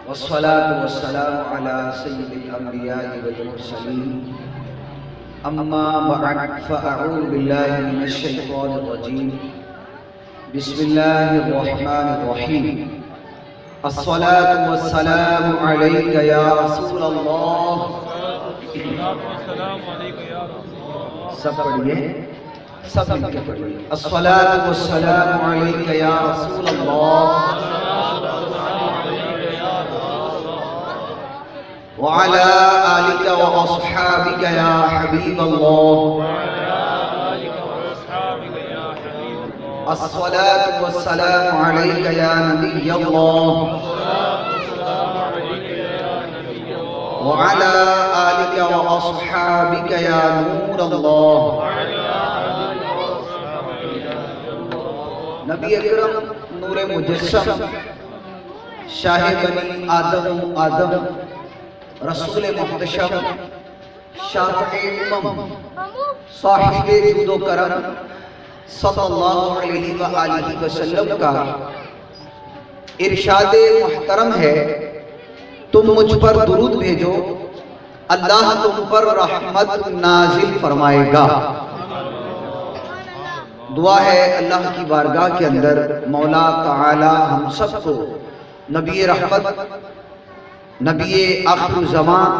वस्सलातु वस्सलामु अला सय्यिदिल अंबिया'i वल मुरसलीन अम्मा बअद फ़अऊज़ु बिल्लाहि मिनश शैतानिर रजीम बिस्मिल्लाहिर रहमानिर रहीम अस्सलातु वस्सलामु अलैका या रसूलल्लाह। सब पढ़िए, सब मिलकर पढ़िए। अस्सलातु वस्सलामु अलैका या रसूलल्लाह व अला आलिका व अस्हाबिका या हबीबल्लाह। अस्सलातु वस्सलामु अलैका या नबियल्लाह व अला आलिका व अस्हाबिका या नूरल्लाह। नबी अकरम नूरे मुजस्सम शाह बनी आदम आदम रसूल मुहतशम शाफ़िए उम्मम साहिबे जुदो करम सल्लल्लाहु अलैहि व आलिहि वसल्लम का इरशादे मुहतरम है, तुम मुझ पर दुरूद भेजो, अल्लाह तुम पर रहमत नाजिल फरमाएगा। दुआ है अल्लाह की बारगाह के अंदर मौला ताला हम सबको नबी रहमत, नबी आखिर ज़मान,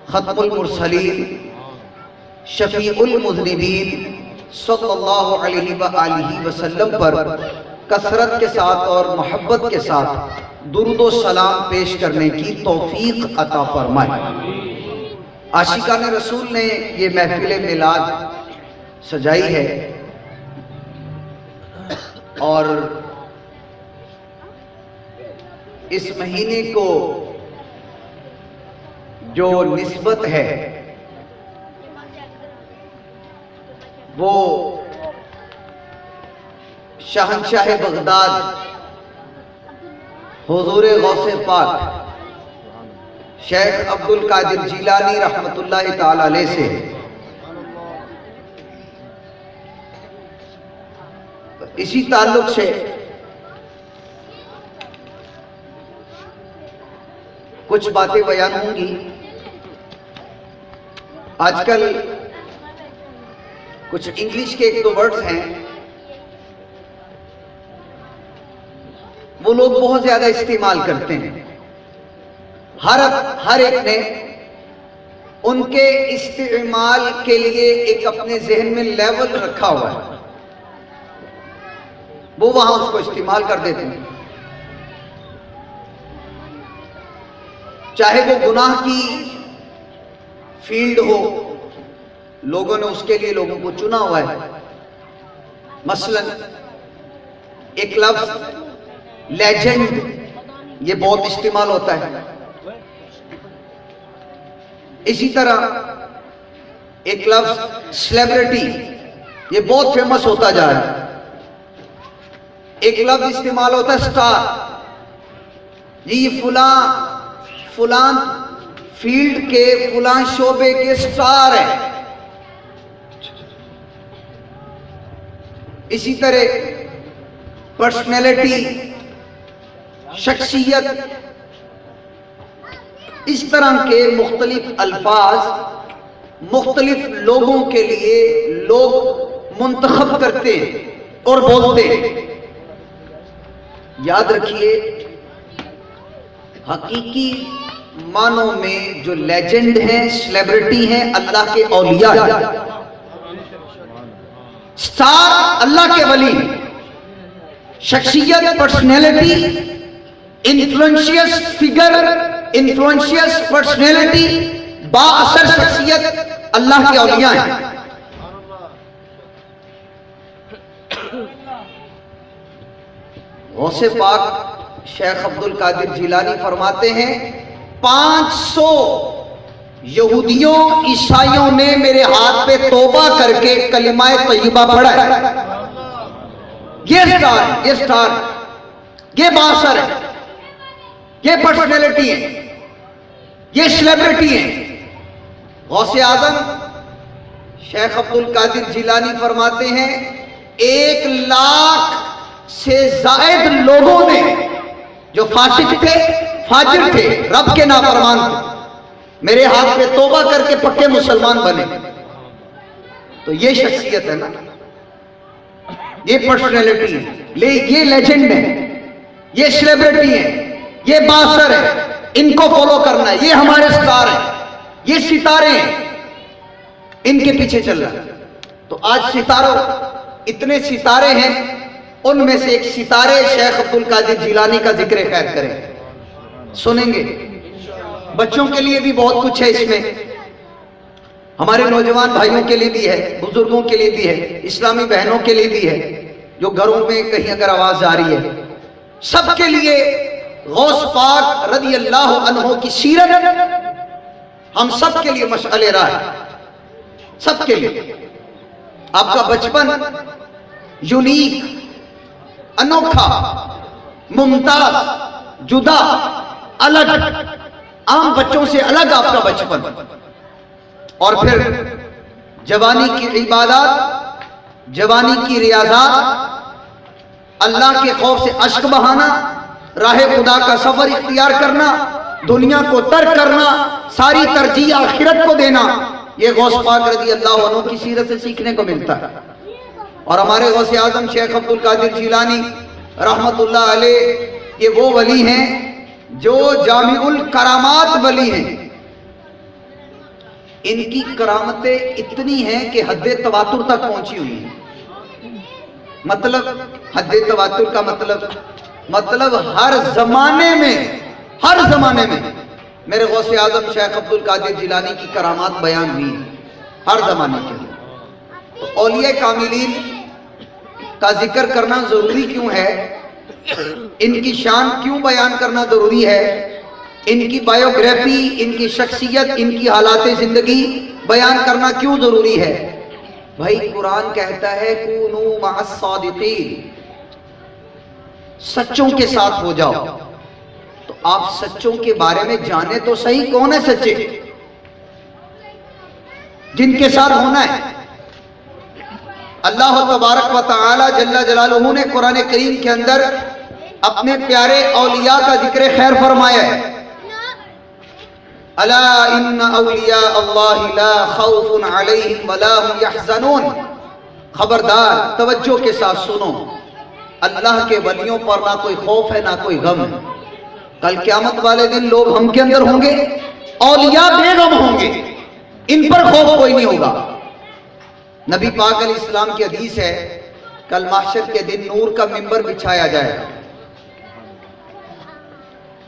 खत्मुल मुरसलीन, शफीउल मुज़निबीन सल्लल्लाहु अलैहि व आलिहि वसल्लम पर कसरत के साथ और मोहब्बत के साथ दुरूद व सलाम पेश करने की तौफीक अता फरमाए। आशिकान रसूल ने ये महफिल मिलाद सजाई है और इस महीने को जो निस्बत है वो शहंशाह बगदाद हुजूर गौसे पाक शेख अब्दुल कादिर जिलानी रहमतुल्लाहि ताला अलैह से इसी ताल्लुक से कुछ बातें बयान होंगी। आजकल कुछ इंग्लिश के एक दो वर्ड्स हैं, वो लोग बहुत ज्यादा इस्तेमाल करते हैं। हर एक ने उनके इस्तेमाल के लिए एक अपने जहन में लेवल रखा हुआ है, वो वहां उसको इस्तेमाल कर देते हैं। चाहे वो गुनाह की फील्ड हो, लोगों ने उसके लिए लोगों को चुना हुआ है। मसलन एक लफ्ज लेजेंड ये बहुत इस्तेमाल होता है। इसी तरह एक लफ्ज सेलिब्रिटी ये बहुत फेमस होता जा रहा है। एक लफ्ज इस्तेमाल होता है स्टार, ये फुलान फील्ड के फुलान शोबे के स्टार है। इसी तरह पर्सनैलिटी, शख्सियत, इस तरह के मुख्तलिफ अल्फाज मुख्तलिफ लोगों के लिए लोग मुंतखब करते हैं और बोलते हैं। याद रखिए, हकीकी मानों में जो लेजेंड हैं, सेलिब्रिटी हैं, अल्लाह के औलिया, स्टार अल्लाह के वली, शख्सियत, पर्सनैलिटी, इन्फ्लुएंशियस फिगर, इन्फ्लुएंशियस पर्सनैलिटी, बाअसर शख्सियत अल्लाह के औलिया हैं। गौसे पाक शेख अब्दुल कादिर जिलानी फरमाते हैं, 500 यहूदियों ईसाइयों ने मेरे हाथ पे तौबा करके कलिमाए तय्यबा पढ़ा है। ये स्टार, ये बासर है, ये पर्सनैलिटी है, ये सेलिब्रिटी है। गौसे आजम शेख अब्दुल कादिर जिलानी फरमाते हैं, 1 लाख से जायद लोगों ने जो फासिक थे, फाजिर थे, रब के नाफरमान थे, मेरे हाथ पे तौबा करके पक्के मुसलमान बने। तो ये शख्सियत है ना, ये पर्सनैलिटी है, ये लेजेंड है, ये सेलिब्रिटी है, ये बासर है, इनको फॉलो करना है, ये हमारे स्टार हैं, ये सितारे हैं, इनके पीछे चल रहा है। तो आज सितारों, इतने सितारे हैं, उनमें से एक सितारे शेख अब्दुल कादिर जिलानी का जिक्र खैर करें, सुनेंगे। बच्चों के लिए भी बहुत कुछ है इसमें, हमारे नौजवान भाइयों के लिए भी है, बुजुर्गों के लिए भी है, इस्लामी बहनों के लिए भी है, जो घरों में कहीं अगर आवाज आ रही है, सबके लिए गौस पाक रज़ी अल्लाह अन्हु की सीरत हम सबके लिए मशअले राह है, सबके लिए। आपका बचपन यूनिक, अनोखा, मुमताज, जुदा, अलग, आम बच्चों से अलग आपका बचपन। और फिर जवानी की इबादत, जवानी की रियाज़ात, अल्लाह के खौफ से अश्क बहाना, राह खुदा का सफर इख्तियार करना, दुनिया को तर्क करना, सारी तरजीह आखिरत को देना, ये गौस पाक रज़ी अल्लाह अन्हु की सीरत से सीखने को मिलता है। और हमारे गौसे आजम शेख अब्दुल कादिर जिलानी रहमतुल्लाह अलैह, ये वो वली हैं जो जामिउल करामात वली हैं। इनकी करामतें इतनी हैं कि हद्दे तवातुर तक पहुंची हुई हैं। मतलब हद्दे तवातुर का मतलब हर जमाने में मेरे गौसे आजम शेख अब्दुल कादिर जिलानी की करामात बयान हुई है, हर जमाने के लिए। तो औलिया कामिलीन का जिक्र करना जरूरी क्यों है, इनकी शान क्यों बयान करना जरूरी है, इनकी बायोग्राफी, इनकी शख्सियत, इनकी हालात जिंदगी बयान करना क्यों जरूरी है? भाई कुरान कहता है कूनू मअस सादिकीन, सच्चों के साथ हो जाओ। तो आप सच्चों के बारे में जाने तो सही, कौन है सच्चे जिनके साथ होना है? अल्लाह तबारक व तआला जल्ला जलालुहु ने कुरान करीम के अंदर अपने प्यारे औलिया का जिक्र खैर फरमाया है। अला इन्ना औलिया अल्लाहि ला खौफुन अलैहिम वला हुम यहज़नून, खबरदार, तवज्जो के साथ सुनो, अल्लाह के वलियों पर ना कोई खौफ है ना कोई गम है। कल क़यामत वाले दिन लोग हम के अंदर होंगे, औलिया बेगम होंगे, इन पर खौफ कोई नहीं होगा। नबी पाक अलैहिस्सलाम की हदीस है, कल महशर के दिन नूर का मिंबर बिछाया जाएगा,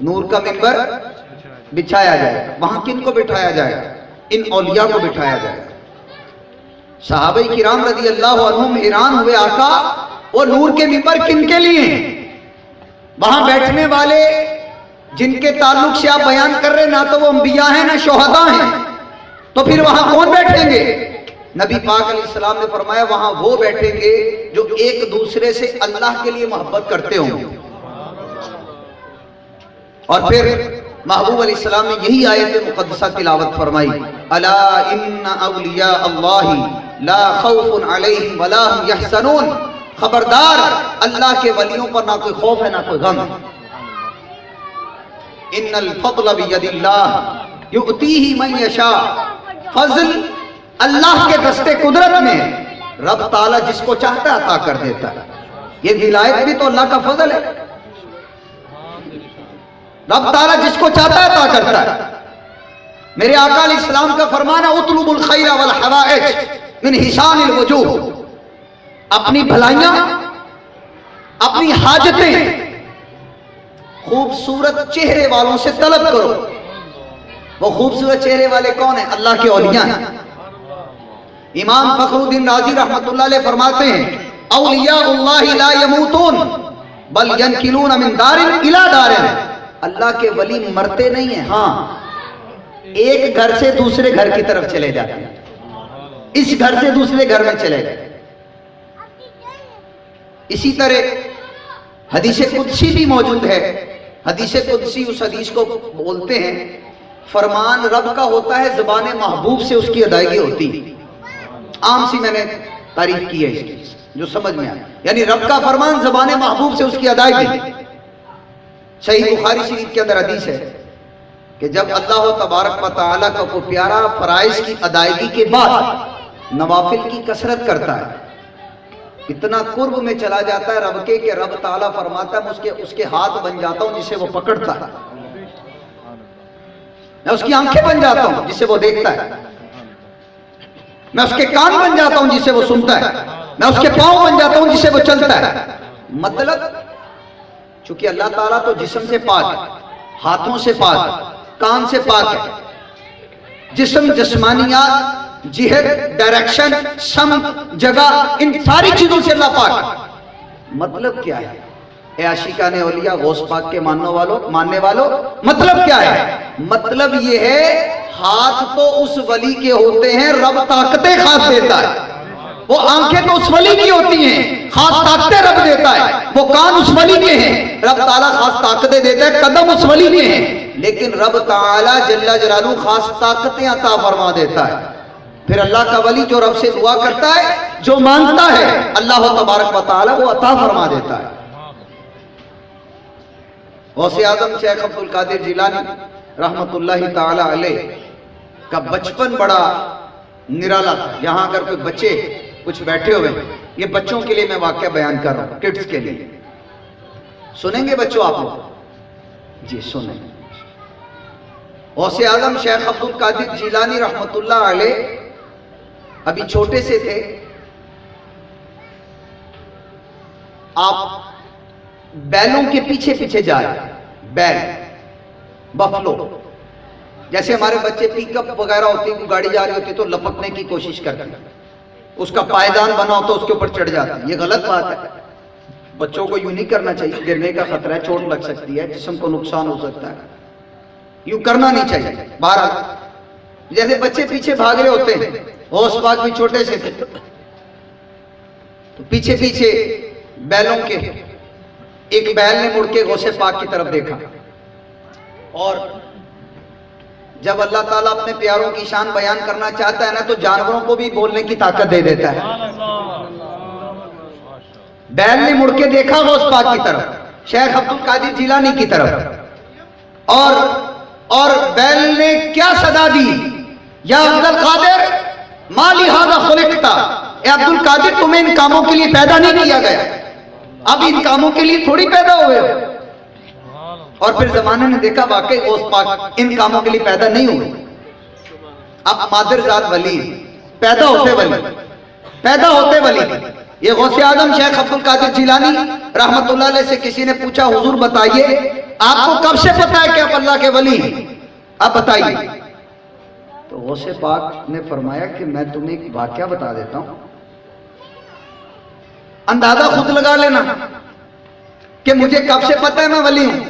नूर का मिंबर बिछाया जाएगा। वहां किन को बिठाया जाएगा? इन औलिया को बिठाया जाएगा। सहाबा किराम रज़ी अल्लाह अन्हुम हैरान हुए, आका वो नूर के मिंबर किन के लिए हैं? वहां बैठने वाले जिनके ताल्लुक से आप बयान कर रहे, ना तो वो अंबिया हैं ना शोहदा हैं, तो फिर वहां कौन बैठेंगे? नबी पाक अलैहिस्सलाम ने फरमाया वहां वो बैठेंगे जो एक दूसरे से अल्लाह के लिए मोहब्बत करते होंगे। और फिर महबूब अलैहिस्सलाम ने यही आयत मुक़द्दसा तिलावत फरमाई, अला इन्ना औलिया अल्लाहि ला खौफुन अलैहिम वला हुम यहज़नून, खबरदार, अल्लाह के वलियों पर ना कोई खौफ है ना कोई गम। इन्नल फज़्ल बियदिल्लाह युअतीही मन यशा, फज़ल अल्लाह के दस्ते कुदरत में, रब ताला जिसको चाहता है अता कर देता है। ये विलायत भी तो अल्लाह का फजल है, रब ताला जिसको चाहता है अता करता है। मेरे आका अलैहिस्सलाम का फरमान है, उतलुबुल खैर वल हवाइज मिन हिसानिल वजूह, अपनी भलाइयां, अपनी हाजतें खूबसूरत चेहरे वालों से तलब करो। वो खूबसूरत चेहरे वाले कौन है? अल्लाह के औलिया हैं। इमाम फखरुद्दीन राजी रहमतुल्लाह अलैह फरमाते हैं, औलियाउल्लाहि ला यमूतून बल यनकिलून मिन दारिन इला दारिन, अल्लाह के वली मरते नहीं है, हाँ एक घर से दूसरे घर की तरफ चले जाते हैं, इस घर से दूसरे घर में चले गए। इसी तरह हदीस कुदसी भी मौजूद है। हदीस कुदसी उस हदीस को बोलते हैं, फरमान रब का होता है, ज़बान महबूब से उसकी अदायगी होती। आम सी मैंने तारीफ की है इसकी, जो समझ में आया, यानी रब का फरमान ज़बान महबूब से उसकी अदायगी। सही बुखारी शरीफ के अंदर हदीस है कि जब अल्लाह तबारक व तआला का कोई प्यारा फराइज की अदायगी के बाद नवाफिल की कसरत करता है, इतना कुर्ब में चला जाता है रब के कि रब ताला फरमाता है उसके हाथ बन जाता हूं जिसे वो पकड़ता है, मैं उसकी आंखें बन जाता हूं जिसे वो देखता है, मैं उसके कान बन जाता हूं जिसे वो सुनता है, मैं उसके पांव बन जाता हूं जिसे वो चलता है। मतलब चूंकि अल्लाह ताला तो जिस्म से पाक है, हाथों से पाक है, कान से पाक है, जिस्म, जिस्मानियात, जिहद, डायरेक्शन, सम, जगह, इन सारी चीजों से अल्लाह पाक है। मतलब क्या है ए आशिकाने औलिया, गौस पाक के मानने वालों, मतलब क्या है? मतलब ये है हाथ तो उस वली के होते हैं, रब ताकतें खास देता है। वो आंखें तो उस वली की होती हैं, खास ताकतें रब देता है। वो कान उस वली के हैं, रब ताला खास ताकतें देता है। कदम उस वली के हैं, लेकिन रब ताला जल्ला जलालू खास ताकतें अता फरमा देता है। फिर अल्लाह का वली जो रब से दुआ करता है, जो मांगता है, अल्लाह तबारक व तआला वो अता फरमा देता है। गौसे आजम शेख अब्दुल कादिर जिलानी रहमतुल्लाहि ताला अलैह का बचपन बड़ा निराला था। यहां अगर कोई बच्चे कुछ बैठे हुए, ये बच्चों के लिए मैं वाकया बयान कर रहा हूं, किड्स के लिए। सुनेंगे बच्चों आप लोग? जी सुने। गौसे आजम शेख अब्दुल कादिर जिलानी रहमतुल्लाह अलैह अभी छोटे से थे। आप बैलों के पीछे पीछे जा रहे, बैल, बफलो, जैसे हमारे बच्चे पिकअप वगैरह होती है, गाड़ी जा रही होती तो लपकने की कोशिश करते हैं, उसका पायदान बना हो तो उसके ऊपर चढ़ जाता है। ये गलत बात है, बच्चों को यूं नहीं करना चाहिए, गिरने का खतरा है, चोट लग सकती है, जिस्म को नुकसान हो सकता है, यूं करना नहीं चाहिए। बाहर जैसे बच्चे पीछे भाग रहे होते हैं, होश पाक भी छोटे से थे, तो पीछे पीछे बैलों के एक बैल ने मुड़ के गौसे पाक की तरफ देखा, और जब अल्लाह ताला अपने प्यारों की शान बयान करना चाहता है ना, तो जानवरों को भी बोलने की ताकत दे देता है। बैल ने मुड़ के देखा गौस पाक की तरफ, शेख अब्दुल कादिर जिलानी की तरफ, और बैल ने क्या सदा दी? या अब्दुल कादिर माली हादा खुलिकता, ए अब्दुल कादिर तुम्हें इन कामों के लिए पैदा नहीं किया गया, अब इन कामों के लिए थोड़ी पैदा हुए हो। और फिर जमाने ने देखा वाकई गौस पाक इन कामों के लिए पैदा नहीं हुए। अब मादरजात वली, पैदा होते वली। ये गौसे आजम शेख अब्दुल कादिर जिलानी रहमतुल्लाह अलैह से किसी ने पूछा, हुजूर बताइए आपको कब से पता है कि आप अल्लाह के वली हैं, आप बताइए। तो गौसे पाक ने फरमाया कि मैं तुम्हें एक वाकया बता देता हूं, अंदाजा खुद लगा लेना कि मुझे कब से पता है मैं वली हूं।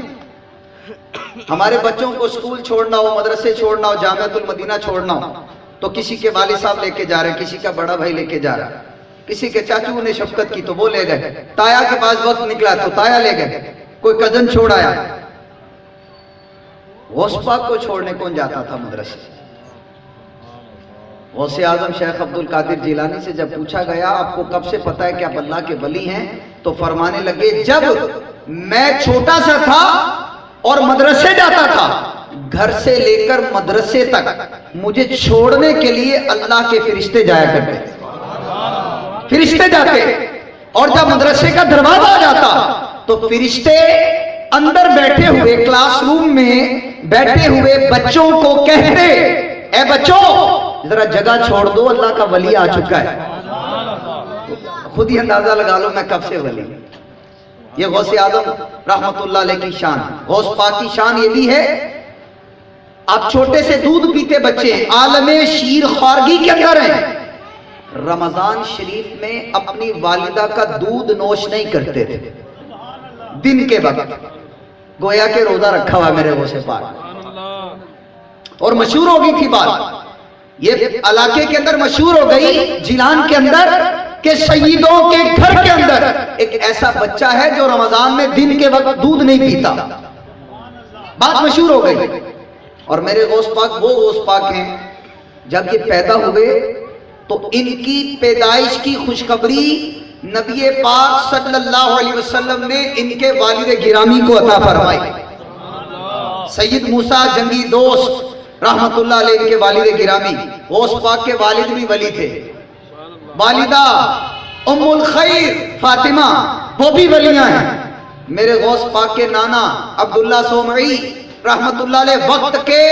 हमारे बच्चों को स्कूल छोड़ना हो, मदरसे छोड़ना हो, जामियातुल मदीना छोड़ना हो, तो किसी के वालिद साहब लेके जा रहे हैं, किसी का बड़ा भाई लेके जा रहा है, किसी के चाचू ने शफकत की तो वो ले गए, ताया के पास वक्त निकला तो ताया ले गए, कोई कजन छोड़ आया। गौस पाक को छोड़ने कौन जाता था मदरसे? गौसे आजम शेख अब्दुल कादिर जिलानी से जब पूछा गया आपको कब से पता है कि आप अल्लाह के वली हैं, तो फरमाने लगे जब मैं छोटा सा था और मदरसे जाता था, घर से लेकर मदरसे तक मुझे छोड़ने के लिए अल्लाह के फरिश्ते जाया करते, फरिश्ते जाते, और जब मदरसे का दरवाजा आ जाता तो फरिश्ते अंदर बैठे हुए क्लासरूम में बैठे हुए बच्चों को कहते, ए बच्चों जरा जगह छोड़ दो, अल्लाह का वली आ चुका है। खुद ही अंदाजा लगा लो मैं कब से वली। ये गौसे आजम रहमतुल्लाह अलैह की शान। गौस पाक की शान ये भी है, आप छोटे से दूध पीते बच्चे आलमे शीर खारगी के अंदर हैं, रमजान शरीफ में अपनी वालिदा का दूध नोश नहीं करते थे दिन के वक्त, गोया के रोजा रखा हुआ मेरे गौसे पाक। और मशहूर हो गई थी बात, ये इलाके के अंदर मशहूर हो गई, जिलान के अंदर के शहीदों के घर के अंदर एक ऐसा बच्चा है जो रमजान में दिन के वक्त दूध नहीं पीता। बात मशहूर हो गई। और मेरे गौस पाक वो गौस पाक हैं जब ये पैदा हुए तो इनकी पैदाइश की खुशखबरी नबी पाक सल्लल्लाहु अलैहि वसल्लम ने इनके वालिद गिरामी को अता फरमाई। सैयद मूसा जंगी दोस्त रहमतुल्लाह अलैह के वालिद गिरामी गौस पाक के वालिद भी वली थे। वालिदा उम्मुल खैर फातिमा वो भी वलियां हैं। मेरे गौस पाक के नाना अब्दुल्ला सोमई रहमतुल्लाह अलैह वक्त के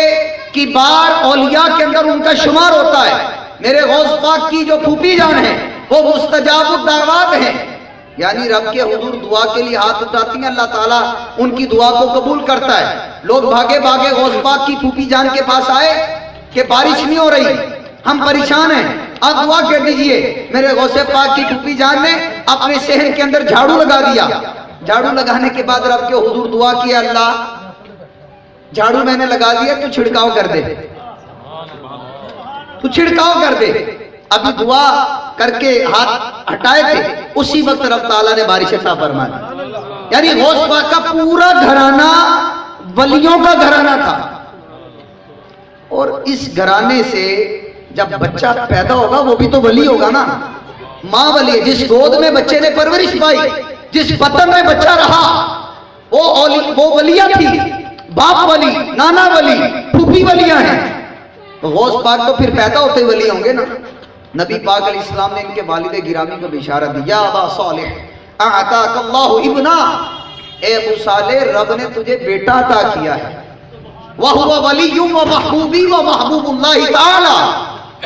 किबार औलिया के अंदर उनका शुमार होता है। मेरे गौस पाक की जो फूफी जान है वो मुस्तजाबुद दावत है, यानी रब के हुजूर दुआ के लिए हाथ उठाती हैं, अल्लाह ताला उनकी दुआ को कबूल करता है। लोग भागे भागे गौस पाक की फूफी जान के पास आए कि बारिश नहीं हो रही, हम परेशान हैं, आप दुआ कर दीजिए। मेरे गौसे पाक की फूफी जान ने अपने शहर के अंदर झाड़ू लगा दिया। झाड़ू लगाने के बाद रब के हुजूर दुआ किया, अल्लाह झाड़ू मैंने लगा दिया, तू छिड़काव कर दे, तू छिड़काव कर दे। अभी दुआ करके हाथ हटाए थे, उसी वक्त रब ताला ने बारिश अता फरमा दी। यानी गौस पाक का पूरा घराना वलियों का घराना था। और इस घराने से जब बच्चा पैदा होगा वो भी तो वली होगा ना। माँ वली है, जिस गोद में बच्चे ने परवरिश पाई, जिस बतन में बच्चा रहा, वो वलिया थी। बाप वली, नाना वली, फूफी वलियां हैं। तो गौस पाक तो फिर पैदा होते वली होंगे ना। नबी पाक अलैहिस्सलाम ने इनके वालिद गिरामी को बिशारत दी, या अबा सालिह अअताकल्लाहु इब्ना, ए अबू सालेह रब ने तुझे बेटा अता किया है। वह हुवा वलिय्यु व महबूबी व महबूबुल्लाह ताला,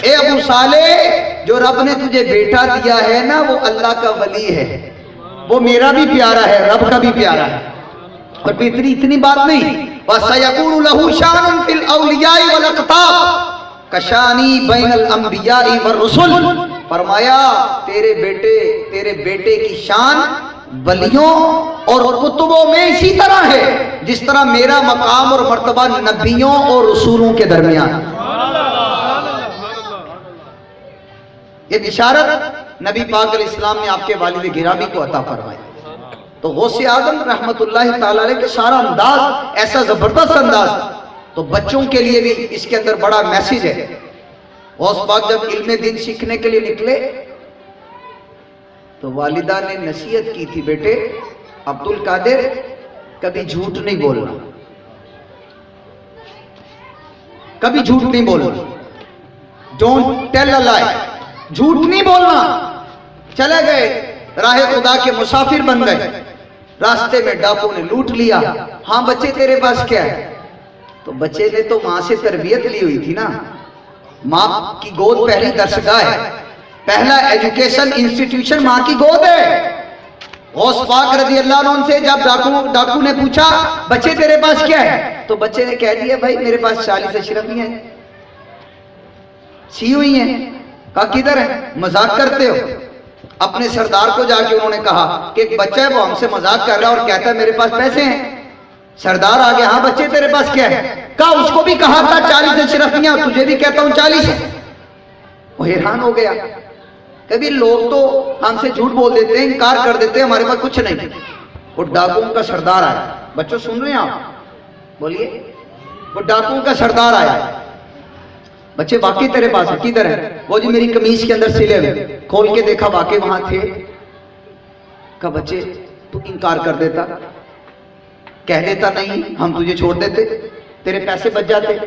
ए अबू सालेह जो रब ने तुझे बेटा दिया है ना वो अल्लाह का वली है, वो मेरा भी प्यारा है, रब का भी प्यारा है। और बेहतरी इतनी बात नहीं, वसयकूनु लहू शानुन फिल औलियाई वल अक़ताब कशानी बैनल अंबियाई व रुसुल। फरमाया तेरे बेटे की शान वलियों और कुतुबों में इसी तरह है जिस तरह मेरा मकाम और मर्तबा नबियों और रसूलों के दरमियान। ये बिशारत नबी पाक अलैहिस्सलाम ने आपके वालिद गिरामी को अता फरमाई। तो गौसे आजम रहमतुल्लाह ताला अलैह के सारा अंदाज ऐसा जबरदस्त अंदाज, तो बच्चों के लिए भी इसके अंदर बड़ा मैसेज है। गौस पाक जब इल्मे दीन सीखने के लिए निकले तो वालिदा ने नसीहत की थी, बेटे अब्दुल कादिर कभी झूठ नहीं बोलना, कभी झूठ नहीं बोलना, डोंट टेल अ लाई, झूठ नहीं बोलना। चले गए, राह खुदा के मुसाफिर बन गए, रास्ते में डाकू ने लूट लिया। हाँ बच्चे तेरे पास क्या है? तो बच्चे ने तो मां से तरबियत ली हुई थी ना, मां की गोद पहली दरसगाह है, पहला एजुकेशन इंस्टीट्यूशन मां की गोद है। गौस पाक रज़ी अल्लाह अन्हु से जब डाकू ने पूछा बच्चे तेरे पास क्या है, तो बच्चे ने कह दिया भाई मेरे पास 40 अशरफियां हैं, सी हुई हैं। कहा किधर है? मजाक करते हो? अपने सरदार को जाके उन्होंने कहा कि एक बच्चा है वो हमसे मजाक कर रहा है और कहता है मेरे पास पैसे हैं। सरदार आ गया, हाँ बच्चे तेरे पास क्या है? कहा उसको भी कहा था 40 अशरफियां, तुझे भी कहता हूं 40 है। वो हैरान हो गया। कभी लोग तो हमसे झूठ बोल देते हैं, इनकार कर देते हैं, हमारे पास कुछ नहीं। वो डाकुओं का सरदार आया। बच्चों सुन रहे हैं आप? बोलिए। वो डाकुओं का सरदार आया। बच्चे वाकई तेरे पास है? किधर है? वो जी मेरी कमीज के अंदर सिले हुए। खोल के देखा वाकई वहां थे। कहा बच्चे तू इनकार कर देता, कह देता नहीं हम तुझे छोड़ देते, तेरे पैसे बच जाते।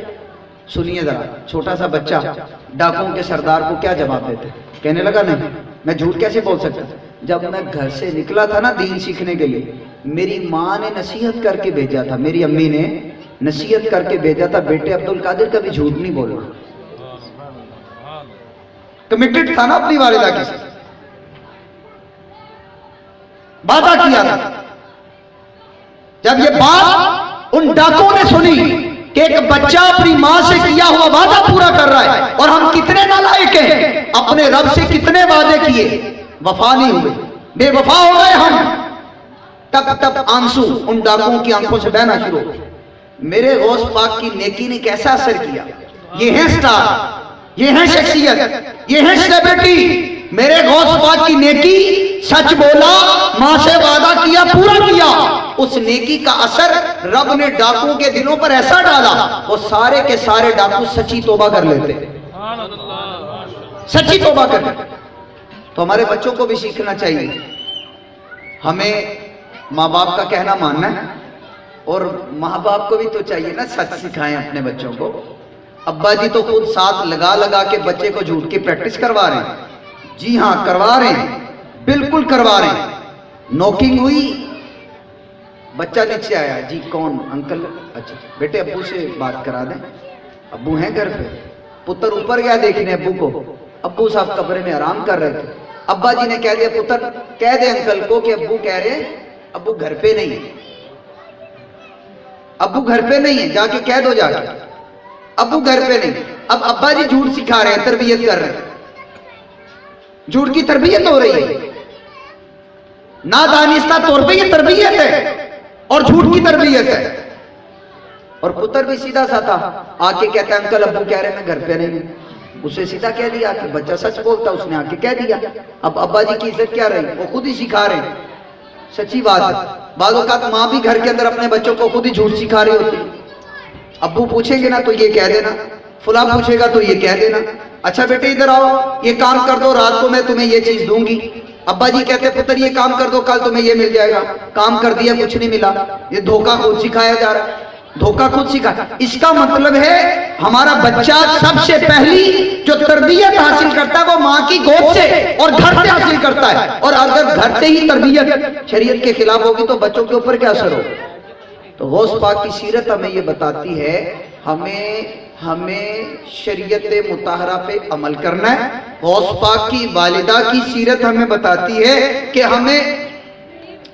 सुनिए जरा, छोटा सा बच्चा डाकुओं के सरदार को क्या जवाब देते? कहने लगा नहीं मैं झूठ कैसे बोल सकता, जब मैं घर से निकला था ना दीन सीखने के लिए, मेरी माँ ने नसीहत करके भेजा था, मेरी अम्मी ने नसीहत करके भेजा था, बेटे अब्दुल कादिर कभी झूठ नहीं बोलना। कमिटेड था ना अपनी वालिदा के साथ, वादा किया था। जब ये बात उन डाकुओं ने सुनी कि एक बच्चा अपनी मां से किया हुआ वादा पूरा कर रहा है, और हम कितने नालायक हैं, अपने रब से कितने वादे किए, वफा नहीं हुए, बेवफा हो गए हम। तब तब आंसू उन डाकुओं की आंखों से बहना शुरू हो गए। मेरे गौस पाक की नेकी ने कैसा असर किया? ये है स्टार, ये है शख्सियत, ये है सेलिब्रिटी। मेरे गौस पाक की नेकी, सच बोला, मां से वादा किया, पूरा किया। उस नेकी का असर रब ने डाकुओं के दिलों पर ऐसा डाला, वो सारे के सारे डाकू सच्ची तौबा कर लेते, सच्ची तौबा कर। तो हमारे बच्चों को भी सीखना चाहिए। हमें माँ बाप का कहना मानना है, और माँ बाप को भी तो चाहिए ना सच सिखाएं अपने बच्चों को। अब्बा जी तो खुद साथ लगा लगा के बच्चे को झूठ की प्रैक्टिस करवा रहे हैं। जी हाँ, करवा रहे हैं, बिल्कुल करवा रहे हैं। नॉकिंग हुई, बच्चा नीचे आया, जी कौन अंकल? अच्छा बेटे अब्बू से बात करा दें, अब्बू हैं घर पे। पुत्र ऊपर गया देखने अब्बू को, अब्बू साहब कमरे में आराम कर रहे थे। अब्बा जी ने कह दिया पुत्र कह दे अंकल को कि अब्बू कह रहे अब्बू घर पे नहीं है, अब्बू घर पे नहीं है, जाके कह दो जाके अब्बू घर पे नहीं। अब अब्बा जी झूठ सिखा रहे हैं, तरबियत कर रहे हैं, झूठ की तरबियत हो रही है। नादानिस्ता तौर पे ये तरबियत है और झूठ की तरबियत है। और पुत्र भी सीधा सा था, आके कहता है अंकल अब्बू कह रहे मैं घर पे नहीं हूं। उसे सीधा कह दिया कि बच्चा सच बोलता, उसने आके कह दिया। अब अब्बा जी की इज्जत क्या रही, वो खुद ही सिखा रहे हैं। सच्ची बात है, बाज़ औक़ात माँ भी घर के अंदर अपने बच्चों को खुद ही झूठ सिखा रही होती है। अब्बू पूछेंगे ना तो ये कह देना, फुला पूछेगा तो ये कह देना, अच्छा बेटे इधर आओ ये काम कर दो, रात को मैं तुम्हें ये चीज दूंगी। अब्बा जी कहते पुत्र ये काम कर दो, कल तुम्हें ये मिल जाएगा। काम कर दिया, कुछ नहीं मिला। ये धोखा खुद सिखाया जा रहा है, धोखा खुद सिखा। इसका मतलब है हमारा बच्चा सबसे पहली जो तरबियत हासिल करता है वो माँ की गोद से और घर से हासिल करता है। और अगर घर से ही तरबियत शरीयत के खिलाफ होगी तो बच्चों के ऊपर क्या असर होगा? तो गौस पाक की सीरत हमें ये बताती है, हमें शरीयत मुताहरा पे अमल करना है। गौस पाक की वालिदा की सीरत हमें बताती है कि हमें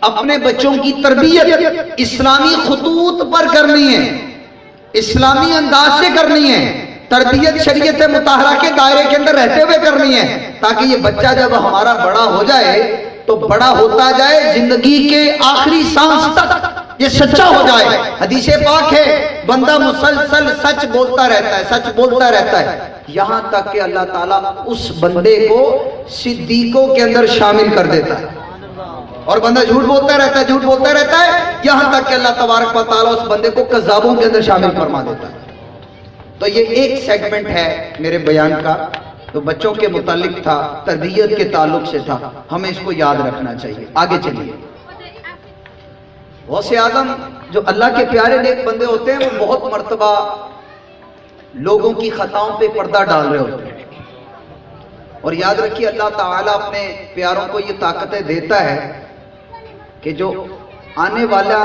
अपने बच्चों की तरबियत इस्लामी खतूत पर करनी है, इस्लामी अंदाज से करनी है। तरबियत शरीयत मुताहरा के दायरे के अंदर रहते हुए करनी है, ताकि ये बच्चा जब हमारा बड़ा हो जाए तो बड़ा होता जाए, जिंदगी के आखिरी सांस तक ये सच्चा हो जाए। हदीस पाक है, बंदा मुसलसल सच बोलता रहता है, सच बोलता रहता है, यहां तक कि अल्लाह ताला उस बंदे को सिद्दीकों के अंदर शामिल कर देता है। और बंदा झूठ बोलता रहता है, झूठ बोलता रहता है, यहां तक कि अल्लाह तबारक व तआला उस बंदे को कज़्ज़ाबों के अंदर शामिल फरमा देता है। तो ये एक सेगमेंट है मेरे बयान का, तो बच्चों के मुतालिक था, तरबियत के ताल्लुक से था, हमें इसको याद रखना चाहिए। आगे चलिए। गौसे आज़म जो अल्लाह के प्यारे नेक बंदे होते हैं वो बहुत मर्तबा लोगों की खताओं पे पर्दा डाल रहे होते हैं। और याद रखिए अल्लाह ताला अपने प्यारों को ये ताकतें देता है कि जो आने वाला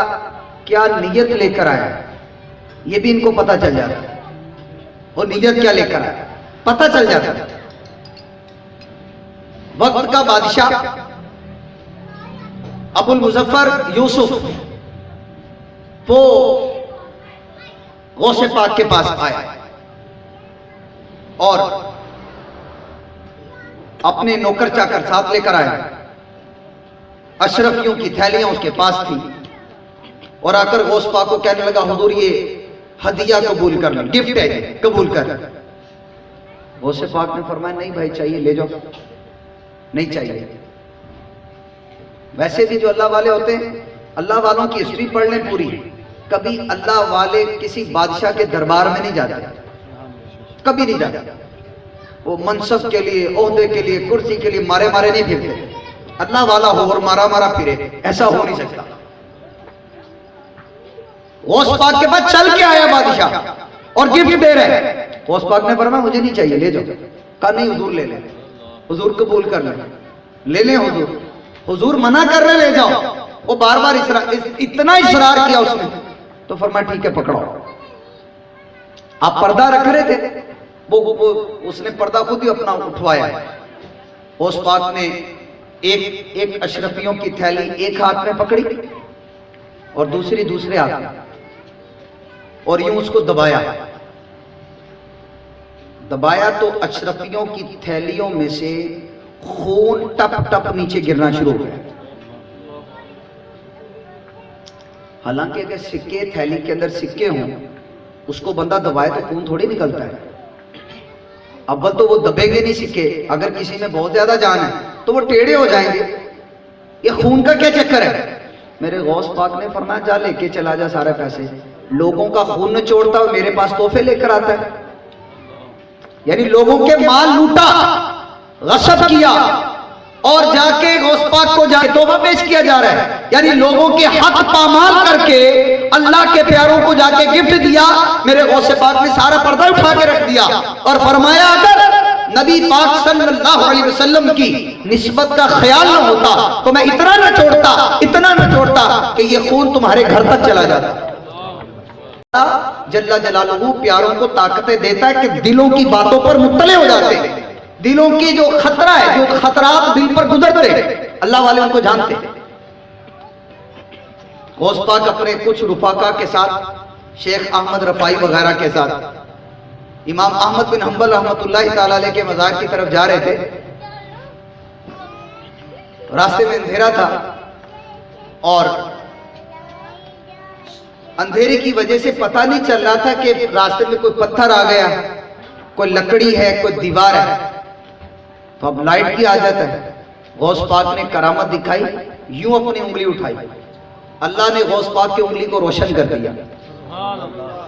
क्या नीयत लेकर आया ये भी इनको पता चल जाता है। वो नीयत क्या लेकर आया पता चल जाता है। वक्त का बादशाह अबुल मुजफ्फर यूसुफ वो गौसे पाक के पास आया और अपने नौकर चाकर साथ लेकर आया। अशरफियों की थैलियां उसके पास थी और आकर गौस पाक को कहने लगा हुजूर ये हदिया कबूल कर लो, गिफ्ट है कबूल कर। गौसे पाक ने फरमाया नहीं भाई चाहिए ले जाओ, नहीं चाहिए। वैसे भी जो अल्लाह वाले होते हैं, अल्लाह वालों की हिस्ट्री पढ़ लें पूरी, कभी अल्लाह वाले किसी बादशाह के दरबार में नहीं जाते, कभी नहीं जाते। वो मनसब के लिए, ओहदे के लिए, कुर्सी के लिए मारे मारे नहीं फिरते। अल्लाह वाला हो और मारा मारा फिरे, ऐसा हो नहीं सकता। गौस पाक के पास चल के आया बादशाह और गिफ्ट दे रहे हैं। गौस पाक ने फरमाया मुझे नहीं चाहिए, ले जाओ। कहा नहीं हुजूर ले लें, हुजूर कबूल कर ले लें हुजूर। हुजूर मना कर रहे ले जाओ। वो बार बार इतना इसरार किया उसने, तो फरमाया ठीक है पकड़ो। आप पर्दा रख रहे थे, वो उसने पर्दा खुद ही अपना उठवाया। गौस पाक ने एक अशरफियों की थैली एक हाथ में पकड़ी और दूसरी दूसरे हाथ में, और यूं उसको दबाया तो अशरफियों की थैलियों में से खून टप टप नीचे गिरना शुरू हो गया। हालांकि अगर सिक्के थैली के अंदर सिक्के हों, उसको बंदा दबाए तो खून थोड़ी निकलता है। अव्वल तो वो दबेंगे नहीं सिक्के, अगर किसी में बहुत ज्यादा जान है तो वो टेढ़े हो जाएंगे। ये खून का क्या चक्कर है? मेरे गौस पाक ने फरमाया जा लेके चला जा सारे पैसे। लोगों का खून न छोड़ता और मेरे पास तोहफे लेकर आता है, यानी लोगों के माल लूटा, गसब किया, और जाके गौस पाक को जाके तोहफा पेश किया जा रहा है, यानी लोगों के हक पामाल करके अल्लाह के प्यारों को जाके गिफ्ट दिया। मेरे गौस पाक ने सारा पर्दा उठा के रख दिया और फरमाया अगर नबी पाक सल्लल्लाहु अलैहि वसल्लम की निस्बत का ख्याल न होता तो मैं इतना न छोड़ता कि ये खून तुम्हारे घर तक चला जाता। जल्ला जलालहू प्यारों को ताकतें देता है कि दिलों की बातों पर मुत्तले हो जाते हैं। दिलों की जो खतरा है, जो खतरात दिल पर गुजरते अल्लाह वाले उनको जानते। गौस पाक अपने कुछ रुफाका के साथ, शेख अहमद रफाई वगैरह के साथ इमाम अहमद बिन हंबल रहमतुल्लाहि ताला अलैह के मज़ार की तरफ जा रहे थे। रास्ते में अंधेरा था और अंधेरे की वजह से पता नहीं चल रहा था कि रास्ते में कोई पत्थर आ गया, कोई लकड़ी है, कोई दीवार है। तो अब लाइट की आदत है। गौस पाक ने करामत दिखाई, यूं अपनी उंगली उठाई, अल्लाह ने गौस पाक की उंगली को रोशन कर दिया।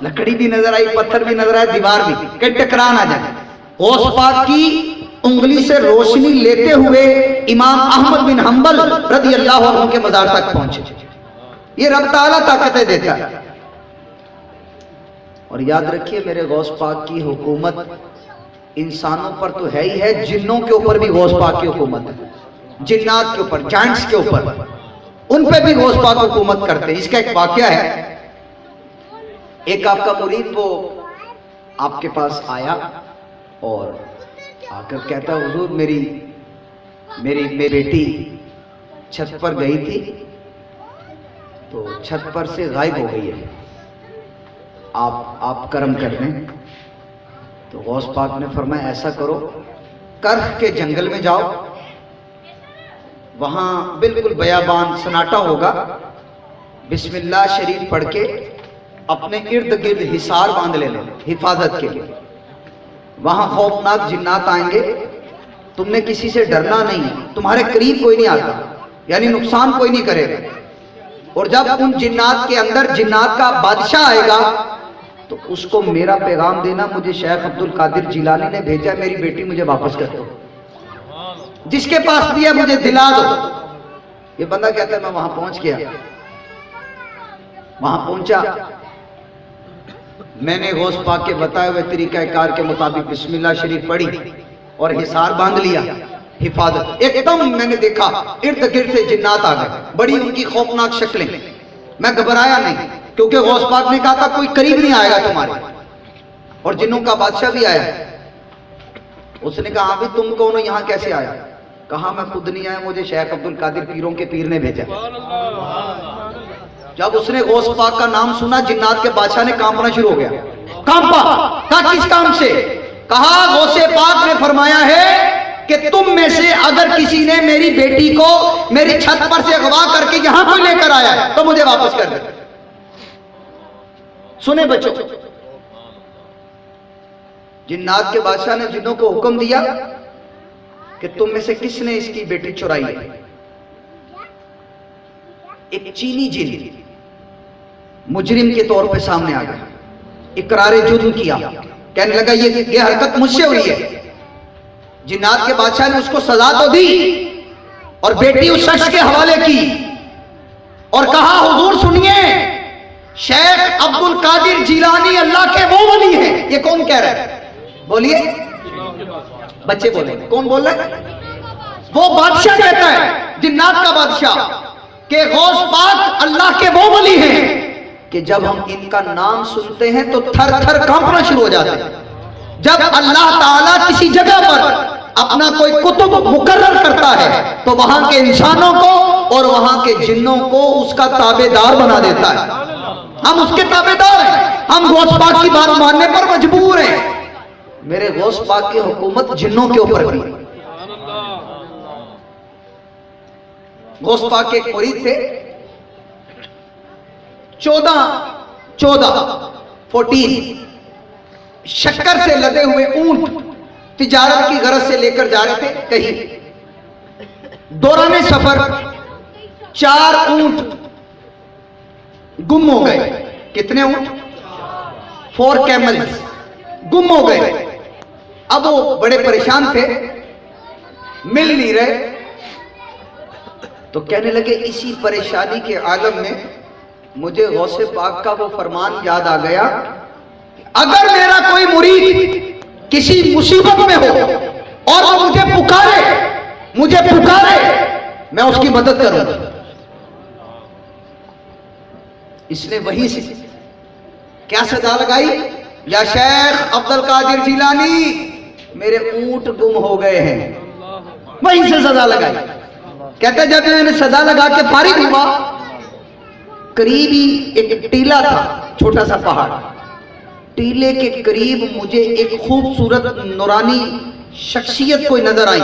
लकड़ी भी नजर आई, पत्थर भी नजर आया, दीवार भी, कहीं टकरा ना जाए। गौस पाक की उंगली से रोशनी लेते हुए इमाम अहमद बिन हंबल रज़ी अल्लाह अन्हु के मज़ार तक पहुंचे। ये रब ताला ताकतें देता है। और याद रखिए मेरे गौस पाक की हुकूमत इंसानों पर तो है ही है, जिन्नों के ऊपर भी गौस पाक की हुकूमत है। जिन्नात के ऊपर, जाइंट्स के ऊपर, उन पे भी गौस पाक हुकूमत करते हैं। इसका एक वाकया है। एक आपका मुरीद वो आपके पास आया और आकर कहता हुजूर मेरी बेटी छत पर गई थी तो छत पर से गायब हो गई है, आप करम कर दें। तो गौस पाक ने फरमाया ऐसा करो, कर्ख के जंगल में जाओ, वहां बिल्कुल बयाबान सन्नाटा होगा, बिस्मिल्लाह शरीफ पढ़ के अपने इर्द गिर्द हिसार बांध लेना हिफाजत के लिए। वहां खौफनाक जिन्नात आएंगे, तुमने किसी से डरना नहीं, तुम्हारे करीब कोई नहीं आता, यानी नुकसान कोई नहीं करेगा। और जब उन जिन्नात के अंदर जिन्नात का बादशाह आएगा तो उसको मेरा पैगाम देना, मुझे शेख अब्दुल कादिर जिलानी ने भेजा, मेरी बेटी मुझे वापस कर दो, जिसके पास दिया मुझे दिला दो। ये बंदा कहता है मैं वहां पहुंच गया, वहां पहुंचा, मैंने गौस पाक के बताए हुए तरीकाकार के मुताबिक बिस्मिल्लाह शरीफ पढ़ी और हिसार बांध लिया, हिफाजत। एकदम मैंने देखा इर्द गिर्द से जिन्नात आ गए, बड़ी उनकी खौफनाक शक्लें। मैं घबराया नहीं क्योंकि गौस पाक ने कहा था कोई करीब नहीं आएगा तुम्हारे। और जिन्नों का बादशाह भी आया, उसने कहा अभी तुम कौन हो, यहां कैसे आया? कहा मैं खुद नहीं आया, मुझे शेख अब्दुल कादिर पीरों के पीर ने भेजा। जब उसने गौस पाक का नाम सुना, जिन्नात के बादशाह ने कांपना शुरू हो गया। कांपा, कहा किस काम से? कहा गौसे पाक ने फरमाया है कि तुम में से अगर किसी ने मेरी बेटी को मेरी छत पर से अगवा करके यहां कोई लेकर आया है तो मुझे वापस कर दे। सुने बच्चों, जिन्नात के बादशाह ने जिन्नों को हुक्म दिया कि तुम में से किसने इसकी बेटी चुराई है। एक चीनी जिन मुजरिम के तौर पे सामने आ गया, इकरारे जुर्म किया, कहने लगा ये हरकत मुझसे हुई है। जिन्नात के बादशाह ने उसको सजा तो दी और बेटी उस शख्स के हवाले की और कहा हुजूर सुनिए, शेख अब्दुल कादिर जिलानी अल्लाह के वो वली हैं। ये कौन कह रहा है? बोलिए, बच्चे बोले, कौन बोल रहा है? वो बादशाह कहता है, जिन्नात का बादशाह, कि गौस पाक अल्लाह के वो वली हैं कि जब हम इनका नाम सुनते हैं तो थर थर कांपना शुरू हो जाता है। जब अल्लाह ताला किसी जगह पर अपना कोई कुतुब मुकर्रर करता है तो वहां के इंसानों को और वहां के जिन्नों को उसका ताबेदार बना देता है। हम उसके ताबेदार हैं, हम गौस पाक की बात मानने पर मजबूर हैं। मेरे गौस पाक की हुकूमत जिन्नों के ऊपर भी। गौस पाक के एक मुरीद थे, 14 शक्कर से लदे हुए ऊंट तिजारत की गरज से लेकर जा रहे थे कहीं। दौरान सफर 4 ऊंट गुम हो गए। कितने ऊंट? 4 कैमल्स गुम हो गए। अब वो बड़े परेशान थे, मिल नहीं रहे, तो कहने लगे इसी परेशानी के आलम में मुझे गौसे पाक का वो फरमान याद आ गया, अगर मेरा कोई मुरीद किसी मुसीबत में हो और वो मुझे पुकारे मैं उसकी मदद करूंगा। इसने वहीं से क्या सजा लगाई, या शेख अब्दुल कादिर जिलानी मेरे ऊंट गुम हो गए हैं, वहीं से सजा लगाई। कहते जब मैंने सजा लगा के फारिग हुआ, करीब ही एक टीला था, छोटा सा पहाड़, टीले के करीब मुझे एक खूबसूरत नूरानी शख्सियत कोई नजर आई।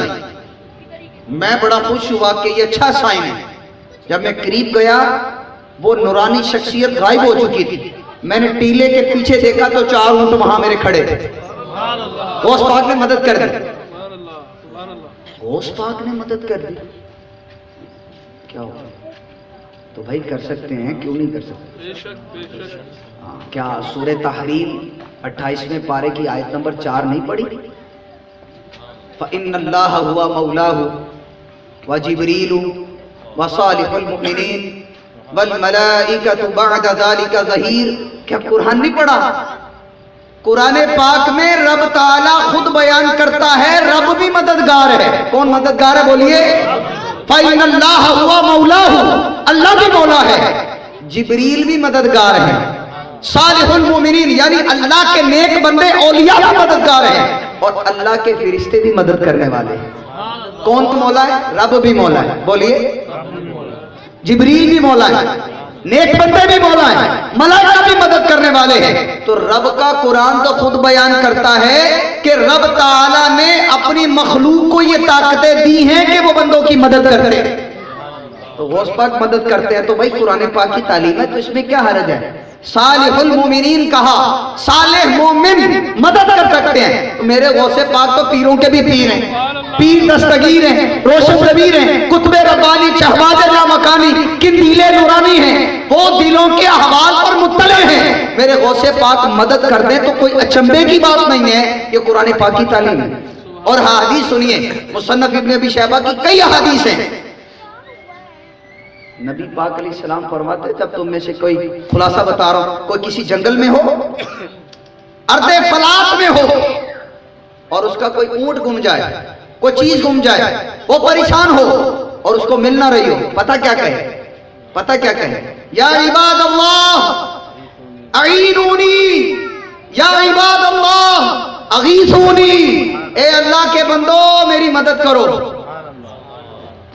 मैं बड़ा खुश हुआ कि ये अच्छा साइन है। जब मैं करीब गया वो नूरानी शख्सियत गायब हो चुकी थी। मैंने टीले के पीछे देखा तो 4 ऊंट वहां मेरे खड़े थे। गौस पाक ने मदद कर दी, गौस पाक ने मदद कर दी। क्या हो तो भाई कर सकते हैं, क्यों नहीं कर सकते? क्या सूरे तहरीम 28वें पारे की आयत नंबर 4 नहीं पढ़ी? फ़इन्नल्लाह हुवा मौलाहु व जिब्रीलु व सालिहुल मुमिनीन वल मलाइकतु बअद ज़ालिका ज़हीर। क्या कुरान नहीं पढ़ा? कुरान पाक में रब ताला खुद बयान करता है रब भी मददगार है। कौन मददगार है बोलिए? फ़इन्नल्लाह हुवा मौलाहु, अल्लाह भी मौला है, जिब्रील भी मददगार है, सालिहुल मुमिनीन यानी अल्लाह के नेक बंदे औलिया भी मददगार हैं, और अल्लाह के फरिश्ते भी मदद करने वाले हैं। कौन मौला है? रब भी मौला है, बोलिए। जिब्रील भी मौला है, नेक बंदे भी मौला है, मलाइका भी मदद करने वाले हैं। तो रब का कुरान तो खुद बयान करता है कि रब ताला ने अपनी मखलूक को ये ताकतें दी हैं कि वो बंदों की मदद करते हैं। तो गौस पाक मदद करते हैं, तो भाई कुरान पाक की तालीम है, तो इसमें क्या हर्ज है? सालिहुल मोमिनीन कहा, सालेह मोमिन मदद कर सकते हैं। तो मेरे गौसे पाक तो पीरों के भी पीर हैं, पीर दस्तगीर हैं, रोशन रबीर हैं, कुतबे रब्बानी, शहबाज लामकानी, किंदीले नूरानी हैं, वो दिलों के अहवाल पर मुत्तले हैं। मेरे गौसे पाक मदद कर दें तो कोई अचंभे की बात नहीं है, ये कुरान पाक की तालीम है। और हदीस सुनिए, मुसन्नफ इब्न अबी शैबा की कई हदीस हैं। नबी पाक अलैहिस्सलाम फरमाते, जब तुम में से कोई, खुलासा बता रहा हूं, कोई किसी जंगल में हो, अर्दे फलात में हो, और उसका कोई ऊंट गुम जाए, कोई चीज गुम जाए, वो परेशान हो और उसको मिल ना रही हो, पता क्या कहे? पता क्या कहे? या इबाद अल्लाह अईनूनी, या इबाद अल्लाह अगीसूनी, ए अल्लाह के बंदो मेरी मदद करो।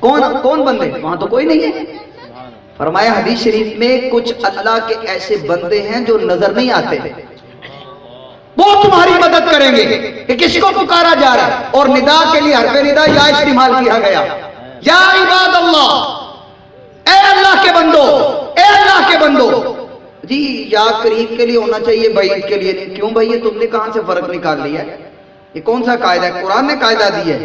कौन बंदे? वहां तो कोई नहीं है। फरमाया हदीस शरीफ में, कुछ अल्लाह के ऐसे बंदे हैं जो नजर नहीं आते, वो तुम्हारी मदद करेंगे कि किसको पुकारा जा रहा है। और निदा के लिए हरफे निदा या इस्तेमाल किया गया, या इबाद अल्लाह, ए अल्लाह के बंदो, ए अल्लाह के बंदो। जी या करीब के लिए होना चाहिए, बैद के लिए नहीं। क्यों भाई, ये तुमने कहां से फर्क निकाल लिया? ये कौन सा कायदा है? कुरान ने कायदा दी है।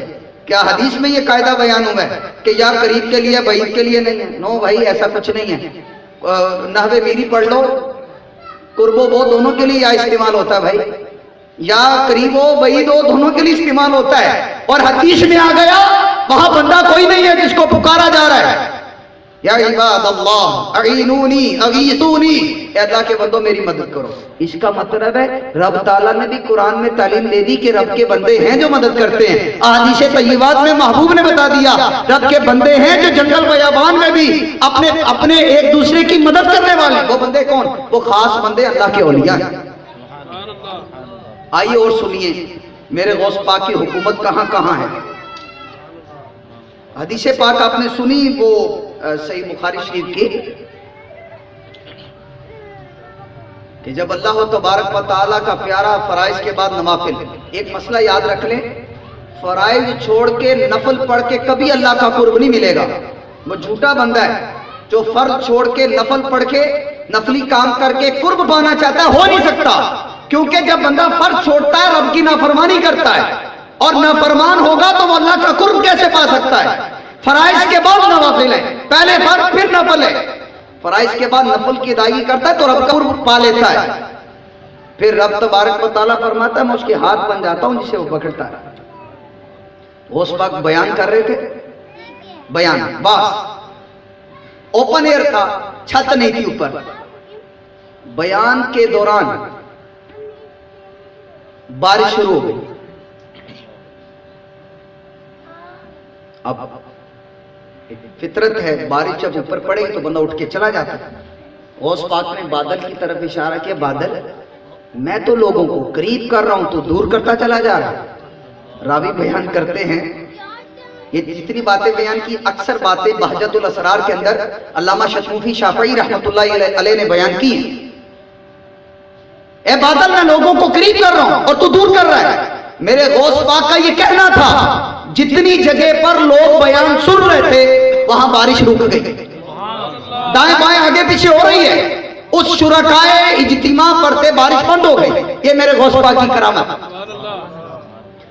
क्या हदीस में ये कायदा बयान हुआ है कि या करीब के लिए बैद के लिए नहीं है? नो भाई, ऐसा कुछ नहीं है। नहवे मीरी पढ़ लो, कुर्बो वो दोनों के लिए या इस्तेमाल होता है भाई, या करीबो बैद हो दोनों के लिए इस्तेमाल होता है। और हदीस में आ गया वहां बंदा कोई नहीं है जिसको पुकारा जा रहा है। या इबाद अल्लाह अईनूनी अगीसूनी, अल्लाह के बंदो मेरी मदद करो। इसका मतलब है रब ताला ने भी कुरान में तालीम दे दी कि रब के बंदे हैं जो मदद करते हैं। अहादीस तय्यबात में महबूब ने बता दिया रब के बंदे हैं जो जंगल बयाबान में भी अपने एक दूसरे की मदद करने वाले। वो बंदे कौन? वो खास बंदे अल्लाह के औलिया हैं। आइए और सुनिए मेरे गौस पाक की हुकूमत कहां कहां है। हदीस पाक आपने सुनी, वो सही बुखारी शरीफ की, कि जब अल्लाह तबारक व तआला का प्यारा फराइज के बाद नवाफिल, एक मसला याद रख लें, फराइज छोड़ के नफल पढ़ के कभी अल्लाह का कुर्ब नहीं मिलेगा। वो झूठा बंदा है जो फर्ज छोड़ के नफल पढ़ के नफली काम करके कुर्ब पाना चाहता है, हो नहीं सकता। क्योंकि जब बंदा फर्ज छोड़ता है रब की नाफरमानी करता है, और नाफरमान होगा तो वो अल्लाह का कुर्ब कैसे पा सकता है? फराइज के बाद नवाफिल है, पहले फर्ज फिर नफल है। फराइज के बाद नफल की अदायगी करता है तो रब का कुर्ब पा लेता है। फिर रब तबारक व तआला फरमाता है मैं उसके हाथ बन जाता हूं जिसे वो पकड़ता है। उस वक्त बयान कर रहे थे, बयान बस ओपन एयर था, छत नहीं थी ऊपर। बयान के दौरान बारिश शुरू हो गई। अब फितरत है, बारिश जब ऊपर पड़ेगी तो बंदा उठ के चला जाता है। गौस पाक ने बादल की तरफ इशारा किया, बादल मैं तो लोगों को करीब कर रहा हूं, तो दूर करता चला जा रहा है। रावी बयान करते हैं, ये जितनी बातें बयान की, अक्सर बातें बहजतुल असरार के अंदर अल्लामा शतरूफी शाफई रहमतुल्लाह अलैह ने बयान की। ए बादल मैं लोगों को करीब कर रहा हूं और तू दूर कर रहा है। मेरे गौस पाक का ये कहना था, जितनी जगह पर लोग बयान सुन रहे थे वहां बारिश रुक गई, दाएं बाएं आगे पीछे हो रही है। उस शुरकाए इज्तिमा पर से बारिश बंद हो गई। ये मेरे गौस पाक की करामत।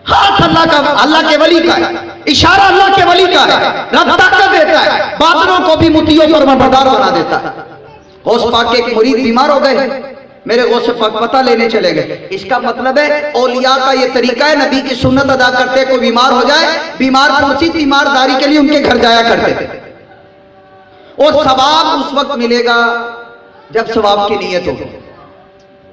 हाथ अल्लाह का, अल्लाह के वली का है, इशारा अल्लाह के वली का है। रब ताकत देता है, बादलों को भी मुतियों पर मदार बना देता है। गौस पाक के एक मुरीद बीमार हो गए, मेरे गौस पाक पता लेने चले गए। इसका मतलब है औलिया का ये तरीका है, नबी की सुन्नत अदा करते, कोई बीमार हो जाए, बीमार पहुंची तीमारदारी के लिए उनके घर जाया करते थे। और सवाब उस वक्त मिलेगा जब सवाब की नीयत होगी।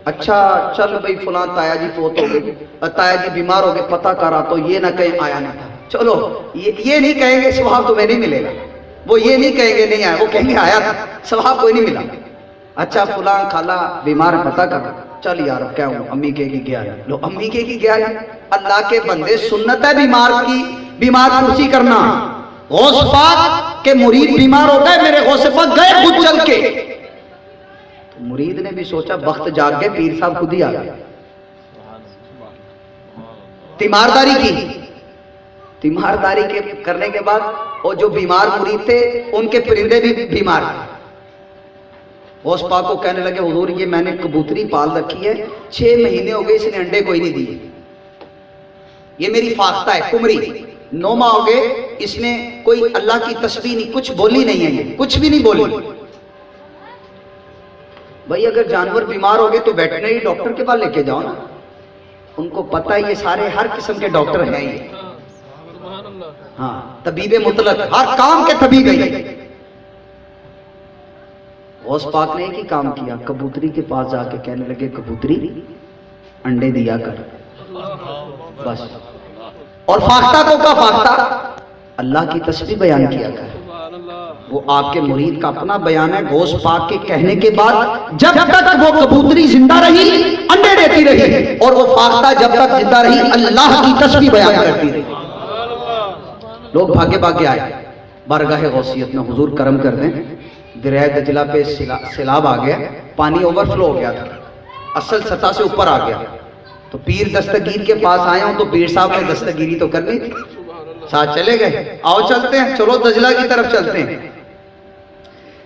अच्छा चल भाई फुला ताया जी फोत हो गई, ताया जी बीमार हो गए, पता करा तो ये ना कहीं आया नहीं था, चलो ये नहीं कहेंगे सवाब तुम्हें नहीं मिलेगा। वो ये नहीं कहेंगे नहीं आया, वो कहेंगे आया था, सवाब कोई नहीं मिला। अच्छा फुला खाला बीमार है, पता करा, चल यार क्या हूँ, अम्मी कहेगी गया है, लो अम्मी कहेगी गया है। अल्लाह के बंदे, सुन्नत है बीमार की, बीमार कुर्सी करना। गौस पाक के मुरीद बीमार हो गए, मेरे गौस पाक गए खुद चल के। तो मुरीद ने भी सोचा वक्त जाग गए, पीर साहब खुद ही आ गए। तीमारदारी की, तीमारदारी के करने के बाद और जो बीमार मुरीद थे उनके परिंदे भी बीमार थे। गौस पाक को कहने लगे, हुजूर ये मैंने कबूतरी पाल रखी है, 6 महीने हो गए, इसने अंडे कोई नहीं दिए। ये मेरी फाख्ता है कुमरी, 9 माह हो गए, इसने कोई अल्लाह की तस्बीह नहीं, कुछ बोली नहीं है, ये कुछ भी नहीं बोली। भाई अगर जानवर बीमार हो गए तो वेटनरी डॉक्टर के पास लेके जाओ ना, उनको पता है ये सारे हर किस्म के डॉक्टर हैं ये। हाँ तबीबे मुतलक, हर काम के तबीब है। गौस पाक ने एक ही काम किया, कबूतरी के पास जाके कहने लगे, कबूतरी अंडे दिया कर, बस। और फाख्ता को का फाख्ता अल्लाह की तस्बीह बयान किया कर। वो आपके मुरीद का अपना बयान है। गौस पाक के कहने के बाद जब तक वो कबूतरी जिंदा रही, अंडे देती रही, और वो फाख्ता जब तक जिंदा रही, अल्लाह की तस्बीह बयान करती रही। लोग भागे भागे आए बारगाह गौसियत में, हुजूर करम कर दें, दरिया दजला पे सैलाब आ गया, पानी ओवरफ्लो हो गया था, असल सतह से ऊपर आ गया। तो पीर दस्तगीर के पास आया हूं, तो पीर साहब ने दस्तगीरी तो करनी थी, साथ चले गए, आओ चलते हैं, चलो दजला की तरफ चलते हैं।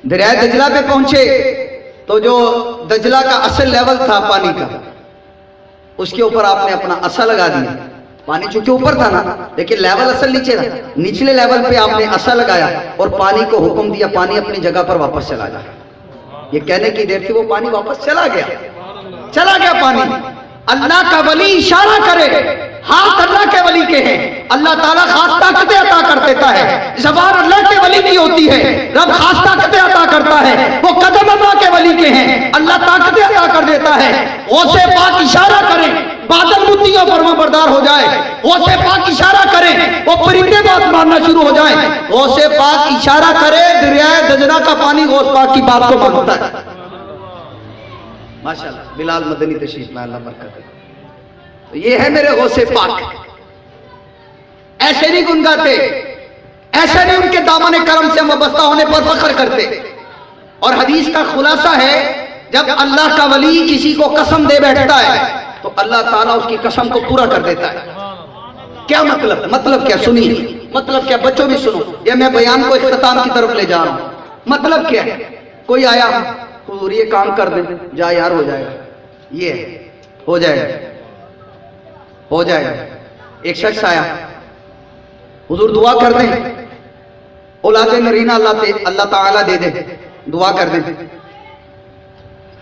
दरिया दजला पे पहुंचे तो जो दजला का असल लेवल था पानी का, उसके ऊपर आपने अपना असा लगा दिया। पानी चूंकि ऊपर था ना, लेकिन लेवल असल नीचे था, निचले लेवल पे आपने असा लगाया और पानी को हुक्म दिया, पानी अपनी जगह पर वापस चला जा। ये कहने की देर थी, वो पानी वापस चला गया पानी। अल्लाह का वली इशारा करे, हाथ अल्लाह के वली के हैं, अल्लाह ताला खास ताकतें अता कर देता है। ज़बान अल्लाह के वली की होती है, रब खास ताकतें अता करता है। वो कदम अल्लाह के वली के हैं, अल्लाह ताकतें अता कर देता है। गौसे पाक इशारा करें, बादल मुतियों पर बरदार हो जाए। गौसे पाक इशारा करें, वो परिंदे बात मारना शुरू हो जाए। गौसे पाक इशारा करे, दरिया दजला का पानी गौस पाक की बात को मानता है। माशाअल्लाह, बिलाल मदनी तशरीफ में, अल्लाह बरकत दे। तो ये है मेरे गौसे पाक। ऐसे नहीं गुनगाते, ऐसे नहीं उनके दामन करम से वाबस्ता होने पर फख्र करते। और हदीस का खुलासा है, जब अल्लाह का वली किसी को कसम दे बैठता है तो अल्लाह ताला उसकी कसम को पूरा कर देता है। क्या मतलब? मतलब क्या? सुनिए, मतलब क्या? बच्चों भी सुनो, ये मैं बयान को इख्तिताम की तरफ ले जा रहा हूं। मतलब क्या है? कोई आया, हुजूर ये काम कर दे, जा यार हो जाएगा, ये हो जाएगा, हो जाएगा। एक शख्स आया, हुजूर दुआ कर दें, औलादे नरीना अल्लाह ताला दे दे, दुआ कर दें।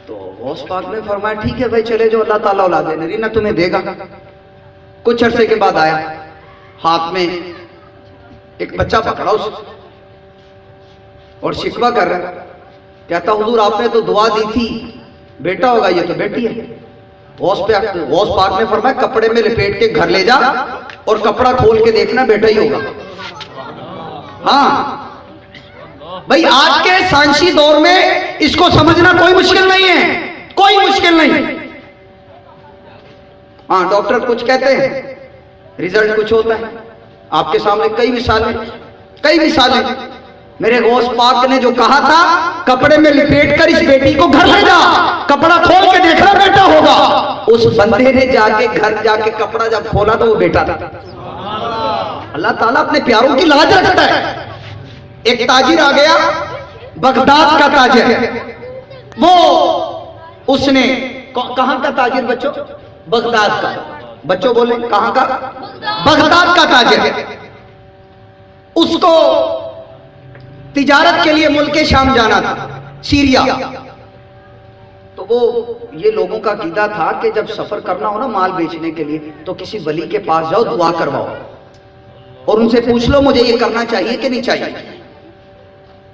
तो गौस पाक ने फरमाया ठीक है भाई, चले जो, अल्लाह ताला औलादे नरीना तुम्हें देगा। कुछ अरसे के बाद आया, हाथ में एक बच्चा पकड़ा, और शिकवा कर रहा है, कहता हुजूर आपने तो दुआ दी थी बेटा होगा, ये तो बेटी है। गौस पाक ने फरमाया कपड़े में लपेट के घर ले जा और कपड़ा खोल के देखना बेटा ही होगा। हाँ भाई, आज के साइंसी दौर में इसको समझना कोई मुश्किल नहीं है, कोई मुश्किल नहीं। हाँ, डॉक्टर कुछ कहते हैं, रिजल्ट कुछ होता है। आपके सामने कई मिसालें। मेरे गौस पाक ने जो कहा था कपड़े में लिपेट कर इस बेटी को घर ले जा, कपड़ा खोल के देखना बेटा होगा, उस बंदे ने जाके घर जाके कपड़ा जब खोला तो वो बेटा था। अल्लाह ताला अपने प्यारों की लाज रखता है। एक ताजिर आ गया, बगदाद का ताजिर, वो उसने कहां का ताजिर बच्चों? बगदाद का। बच्चों बोले कहां का? बगदाद का ताजिर। उसको तिजारत के लिए मुल्क शाम जाना था, सीरिया। तो वो ये लोगों का कीदा था कि जब सफर करना हो ना माल बेचने के लिए, तो किसी वली के पास जाओ, दुआ करवाओ और उनसे पूछ लो मुझे ये करना चाहिए कि नहीं चाहिए।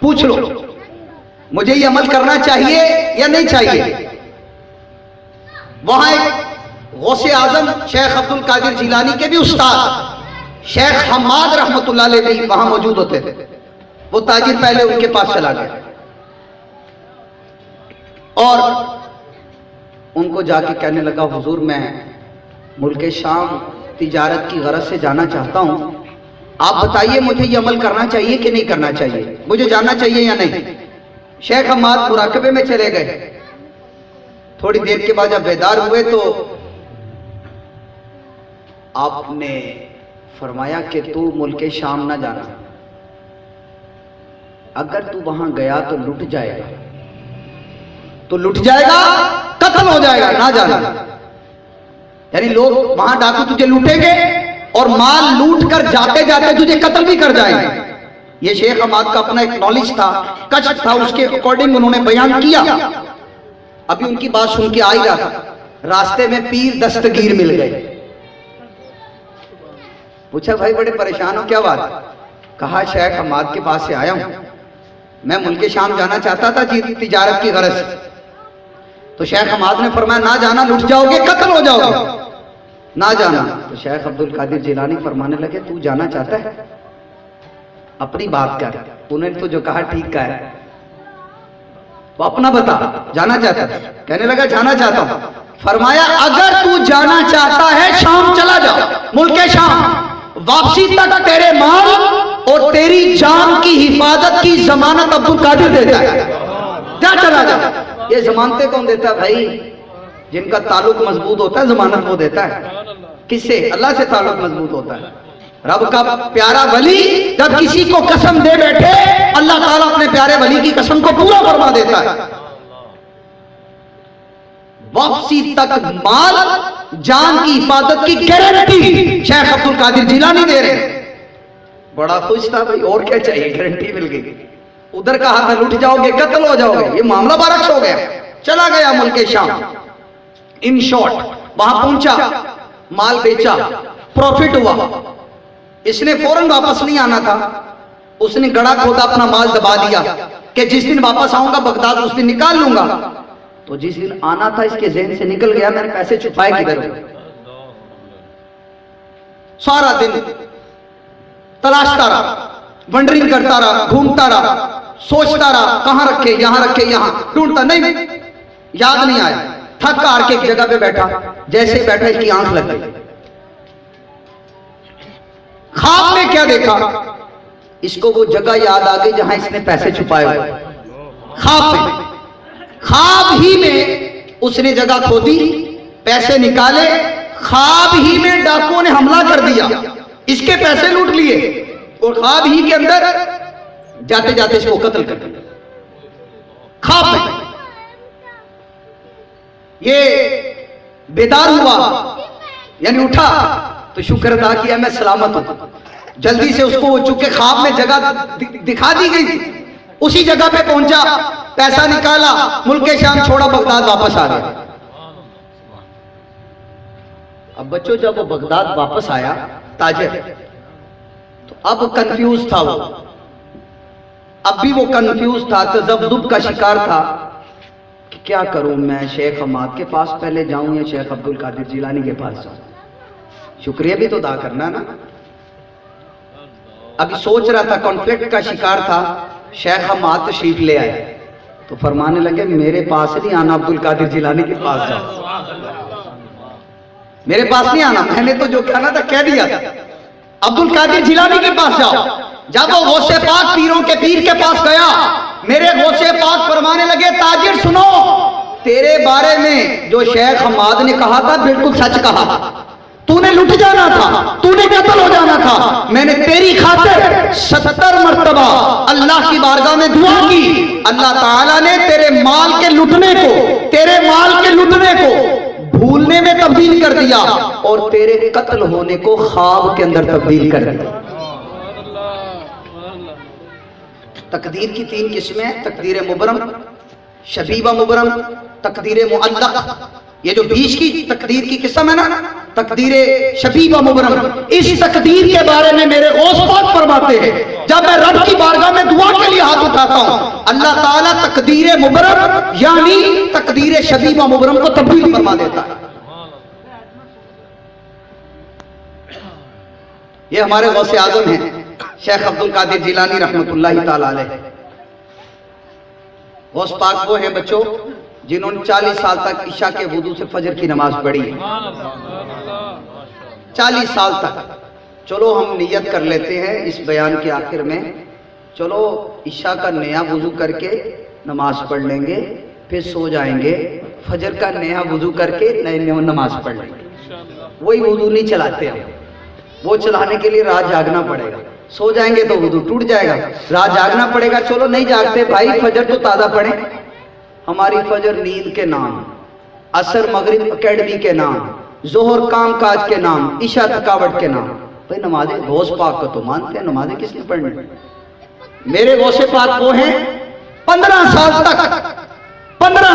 पूछ लो मुझे ये अमल करना चाहिए या नहीं चाहिए। वहां एक गौसे आजम शेख अब्दुल कादिर जिलानी के भी उस्ताद शेख हम्माद रहमतुल्लाह अलैह भी वहां मौजूद होते थे। वो ताजिर पहले उनके पास चला गया और उनको जाके कहने लगा, हुजूर मैं मुल्क शाम तिजारत की गरज से जाना चाहता हूं, आप बताइए मुझे ये अमल करना चाहिए कि नहीं करना चाहिए, मुझे जाना चाहिए या नहीं। शेख हम्माद मुराकबे में चले गए। थोड़ी देर के बाद जब बेदार हुए तो आपने फरमाया कि तू मुल्क शाम ना जाना, अगर तू वहां गया तो लुट जाएगा, कत्ल हो जाएगा, ना जाना। यानी लोग वहां डाकू तुझे लूटेंगे और माल लूट कर जाते जाते तुझे कत्ल भी कर जाएंगे। ये शेख हम्माद का अपना एक नॉलेज था, कश्फ था, उसके अकॉर्डिंग उन्होंने बयान किया। अभी उनकी बात सुन के आ ही रहा था, रास्ते में पीर दस्तगीर मिल गए। पूछा भाई बड़े परेशान हो, क्या बात? कहा शेख हम्माद के पास से आया हूं, मैं मुल्क शाम जाना चाहता था जी तिजारत की गरज से। तो शेख हम्माद ने फरमाया ना जाना, लुट जाओगे, कत्ल हो जाओगे, ना जाना। तो शेख अब्दुल कादिर जिलानी फरमाने लगे, तू जाना चाहता है अपनी बात कर, उन्होंने तो जो कहा ठीक का है, वो अपना बता, जाना चाहता है? कहने लगा जाना चाहता हूं। फरमाया अगर तू जाना चाहता है शाम चला जा, मुल्क शाम, वापसी तक तेरे माल और तेरी जान की हिफाजत की जमानत अब्दुल कादिर देता है, जा चला जा। ये जमानतें कौन देता है भाई? जिनका ताल्लुक मजबूत होता है जमानत वो देता है। किससे? अल्लाह से ताल्लुक मजबूत होता है। रब का प्यारा वली जब किसी को कसम दे बैठे, अल्लाह ताला अपने प्यारे वली की कसम को पूरा फरमा देता है। वापसी तक माल, जान की हिफाजत की गारंटी शेख अब्दुल कादिर जिलानी दे रहे हैं। बड़ा खुश था भाई, और क्या चाहिए, गारंटी मिल गई। उधर कहा था लुट जाओगे, कत्ल हो जाओगे, ये मामला बारिश हो गया। चला गया मुल्क शाम। इन शॉर्ट वहां पहुंचा, माल बेचा, प्रॉफिट हुआ। इसने फौरन वापस नहीं आना था, उसने गड़ा खोदा, अपना माल दबा दिया कि जिस दिन वापस आऊंगा बगदाद उस दिन निकाल लूंगा। तो जिस दिन आना था इसके जहन से निकल गया, मैंने पैसे छुपाए किधर। सारा दिन तलाशता रहा, वंडरिंग करता रहा, घूमता रहा, सोचता रहा, कहां रखे, यहां रखे, यहां ढूंढता, नहीं याद नहीं आया। थक हार के एक जगह पे बैठा, जैसे बैठा इसकी आंख लग गई। ख्वाब में क्या देखा, इसको वो जगह याद आ गई जहां इसने पैसे छुपाए हुए। ख्वाब में, ख्वाब ही में उसने जगह खोदी, पैसे निकाले, ख्वाब ही में डाकुओं ने हमला कर दिया, इसके पैसे लूट लिए और ख्वाब ही के अंदर जाते जाते इसको कत्ल कर दिया। ख्वाब में ये बेदार हुआ, यानी उठा तो शुक्र अदा किया मैं सलामत हूं। जल्दी से उसको चूंकि ख्वाब में जगह दिखा दी गई थी, उसी जगह पे पहुंचा, पैसा निकाला, मुल्क शाम छोड़ा, बगदाद वापस आ गया। अब बच्चों जब वो बगदाद वापस आया ताजिर, तो अब कंफ्यूज था वो। अब भी वो कंफ्यूज था, तज़ब्ज़ुब का शिकार था कि क्या करूं मैं, शेख हमाद के पास पहले जाऊं या शेख अब्दुल कादिर जिलानी के पास जाऊं? शुक्रिया भी तो अदा करना ना। अभी सोच रहा था, कॉन्फ्लिक्ट का शिकार था। शेख हमाद तशरीफ ले आए तो फरमाने लगे मेरे पास नहीं आना, अब्दुल कादिर जिलानी के पास जाओ। मेरे पास नहीं आना, मैंने तो जो कहना था कह दिया, अब्दुल कादिर जिलानी के पास जाओ। जब वो गौसे पाक पीरों के पीर के पास गया, मेरे गौसे पाक फरमाने लगे ताजिर सुनो, तेरे बारे में जो शेख हमाद ने कहा था बिल्कुल सच कहा। तूने लुट जाना था, तूने कत्ल हो जाना था। मैंने तेरी खातिर 70 मरतबा अल्लाह की बारगाह में दुआ की। अल्लाह ताला ने तेरे माल के लुटने को, तेरे माल के लुटने को भूलने में तब्दील कर दिया और तेरे कत्ल होने को ख्वाब के अंदर तब्दील कर दिया। तकदीर की 3 किस्में, तकदीर मुबरम, शबीबा मुबरम, तकदीर मुअल्लक। ये जो बीच की तकदीर की किस्म है ना, तकदीर शबीबा मुबरम, इस तकदीर के बारे में मेरे गौस पाक फरमाते हैं, जब मैं रब की बारगाह में दुआ के लिए हाथ उठाता हूं, अल्लाह ताला तकदीर मुबरम यानी तकदीर शबीबा मुबरम को तब्दील फरमा देता है। ये हमारे गौसे आजम हैं शेख अब्दुल कादिर जिलानी रहमतुल्लाहि ताला अलैह। गौस पाक वो हैं बच्चों जिन्होंने 40 साल तक इशा के वुदू से फजर की नमाज पढ़ी है। 40 साल तक। चलो हम नियत कर लेते हैं इस बयान के आखिर में, चलो इशा का नया वुजू करके नमाज पढ़ लेंगे, फिर सो जाएंगे, फजर का नया वुजू करके नए नमाज पढ़ लेंगे। वही वुजू नहीं चलाते हम, वो चलाने के लिए रात जागना पड़ेगा। सो जाएंगे तो वुजू टूट जाएगा, रात जागना पड़ेगा। चलो नहीं जागते भाई, फजर तो ताज़ा पढ़े। हमारी फजर नींद के नाम, असर मगरिब एकेडमी के नाम, जोहर काम काज के नाम, ईशा थकावट के नाम। भाई नमाजें गौस पाक को तो मानते हैं, नमाजें किसने पढ़नी? मेरे गौसे पाक वो हैं 15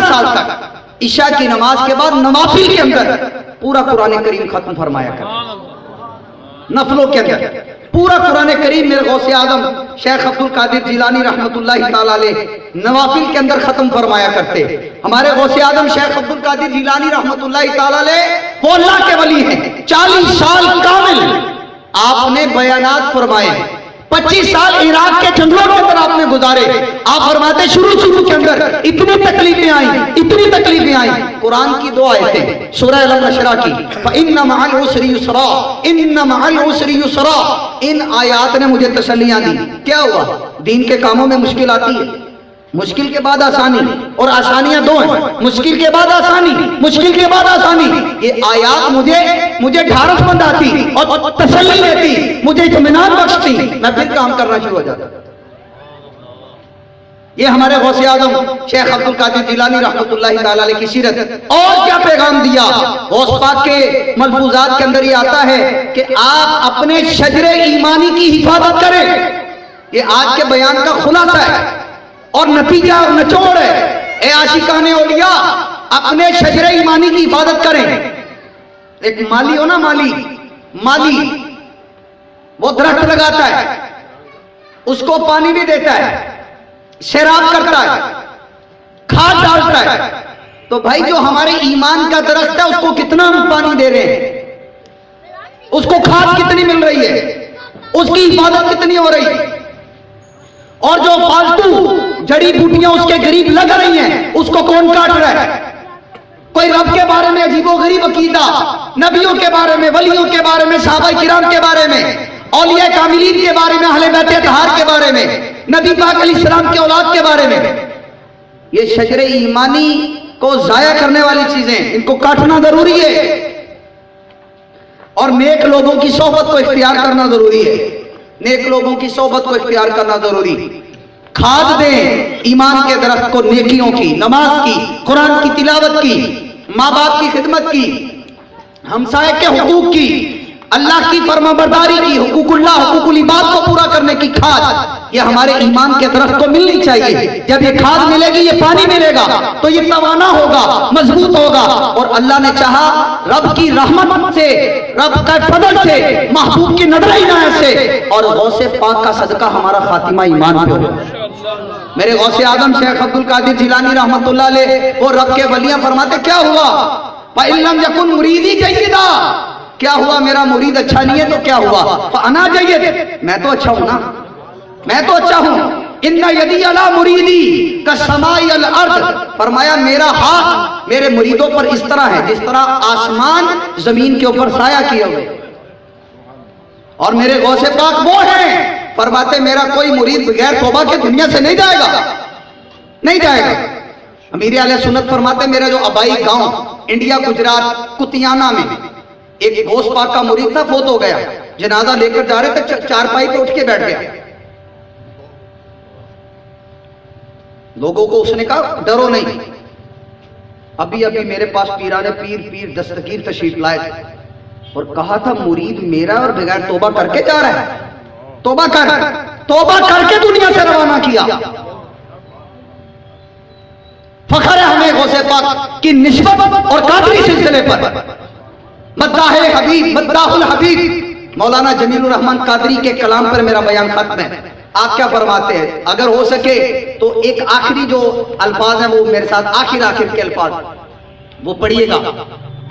साल तक ईशा की नमाज के बाद नवाफिल के अंदर पूरा कुरान करीम खत्म फरमाया कर। नफलों के अंदर पूरा कुरान करीम मेरे गौसे आजम शेख अब्दुल कादिर जिलानी रहमतुल्लाहि ताला अलैह नवाफिल के अंदर खत्म फरमाया करते। हमारे गौसे आजम शेख अब्दुल कादिर जिलानी रहमतुल्लाहि ताला अलैह वो अल्लाह के वली हैं। 40 साल कामिल आपने बयानात फरमाए, 25 साल इराक के जंगलों के अंदर आपने गुजारे। आप फरमाते शुरू के अंदर इतनी तकलीफें आई। कुरान की 2 आयतें सूरह अल-बशरा की, इन्ना मअल उसरि युसरा, इन्ना मअल उसरि युसरा, इन आयात ने मुझे तसल्लियां दी। क्या हुआ? दीन के कामों में मुश्किल आती है, मुश्किल के बाद आसानी, और आसानियां 2 हैं, मुश्किल के बाद आसानी, मुश्किल के बाद आसानी। ये आयात मुझे ढारस बंधाती और तसल्ली देती, मुझे इत्मीनान बख्शती, मैं फिर काम करना शुरू हो जाता। ये हमारे गौसे आजम शेख अब्दुल कादिर जिलानी रहमतुल्लाहि ताला अलैह की सीरत। और क्या पैगाम दिया? गौस पाक के मलफूजात के अंदर ये आता है कि आप अपने शजरे ईमानी की हिफाजत करें। ये आज के बयान का खुलासा है और नतीजा और निचोड़ है। ए आशिकाने औलिया, अपने शजरे ईमानी की हिफाजत करें। एक माली हो ना, माली वो दरख्त लगाता है, उसको पानी भी देता है, सैराब करता है, खाद डालता है। तो भाई जो हमारे ईमान का दरख्त है उसको कितना हम पानी दे रहे हैं, उसको खाद कितनी मिल रही है, उसकी हिफाजत कितनी हो रही है, और जो फालतू जड़ी बूटियां उसके गरीब लग रही हैं उसको कौन काट रहा है? कोई रब के बारे में अजीबोगरीब अकीदा, नबियों के बारे में, वलियों के बारे में, सहाबा किराम के बारे में, औलिया कामिलीन के बारे में, अहले बैत अतहार के बारे में, नबी पाक अलैहिस्सलाम के औलाद के बारे में। ये शजरे ईमानी को जाया करने वाली चीजें, इनको काटना जरूरी है और नेक लोगों की सोहबत को इख्तियार करना जरूरी है। नेक लोगों की सोहबत को इख्तियार करना जरूरी। खाद दें ईमान के दरख्त को, नेकियों की, नमाज की, कुरान की तिलावत की, माँ बाप की खिदमत की, हमसाये के हुकूक की, अल्लाह की फरमाबरदारी की, हुकूकुल्लाह, हुकूकुल इबाद को पूरा करने की खाद, ये हमारे ईमान के दरख्त को मिलनी चाहिए। जब ये खाद मिलेगी, ये पानी मिलेगा तो ये तवाना होगा, मजबूत होगा। और अल्लाह ने चाहा रब की रहमत से, रब का फजल से, महबूब की नजर इनायत से और गौसे पाक का सदका हमारा खातिमा ईमान पे हो। मेरे गौसे आदम शेख अब्दुल कादिर जिलानी रहमतुल्लाह अलैह वो रब के वलियां फरमाते क्या हुआ, फइल्लम यकुन मुरीदी जय्यदा, क्या हुआ मेरा मुरीद अच्छा नहीं है तो क्या हुआ, फअना जय्यद, मैं तो अच्छा हूं ना, मैं तो अच्छा हूं। इन्ना यदी अला मुरीदी कसमाई अल अर्द, फरमाया मेरा हाथ मेरे मुरीदों पर इस तरह है जिस तरह आसमान जमीन के ऊपर साया किए हुए, और मेरे गौसे पाक वो हैं फरमाते मेरा कोई मुरीद बगैर तौबा के दुनिया से नहीं जाएगा, नहीं जाएगा। अमीर आले सुन्नत फरमाते मेरा जो आबाई गांव इंडिया गुजरात कुतियाना में एक गौस पाक का मुरीद था, फोत हो गया, जनाजा लेकर जा रहे थे, चारपाई पे उठ के बैठ गया। लोगों को उसने कहा डरो नहीं, अभी अभी मेरे पास पीराने पीर दस्तगीर तशरीफ लाए थे और कहा था मुरीद मेरा और बगैर तौबा करके जा रहा है, तौबा करके दुनिया से रवाना किया। फखर है हमें गौसे पाक की निस्बत और कादरी सिलसिले पर। मद्दाहे हबीब मद्दाहुल हबीब मौलाना जमीलुर रहमान कादरी के कलाम पर मेरा बयान खत्म है। आप क्या फरमाते हैं, अगर हो सके तो एक आखिरी जो अल्फाज है वो मेरे साथ आखिर के अल्फाज वो पढ़िएगा,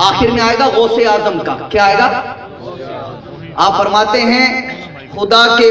आखिर में आएगा गौसे आजम का, क्या आएगा? आप फरमाते हैं खुदा के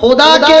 खुदा के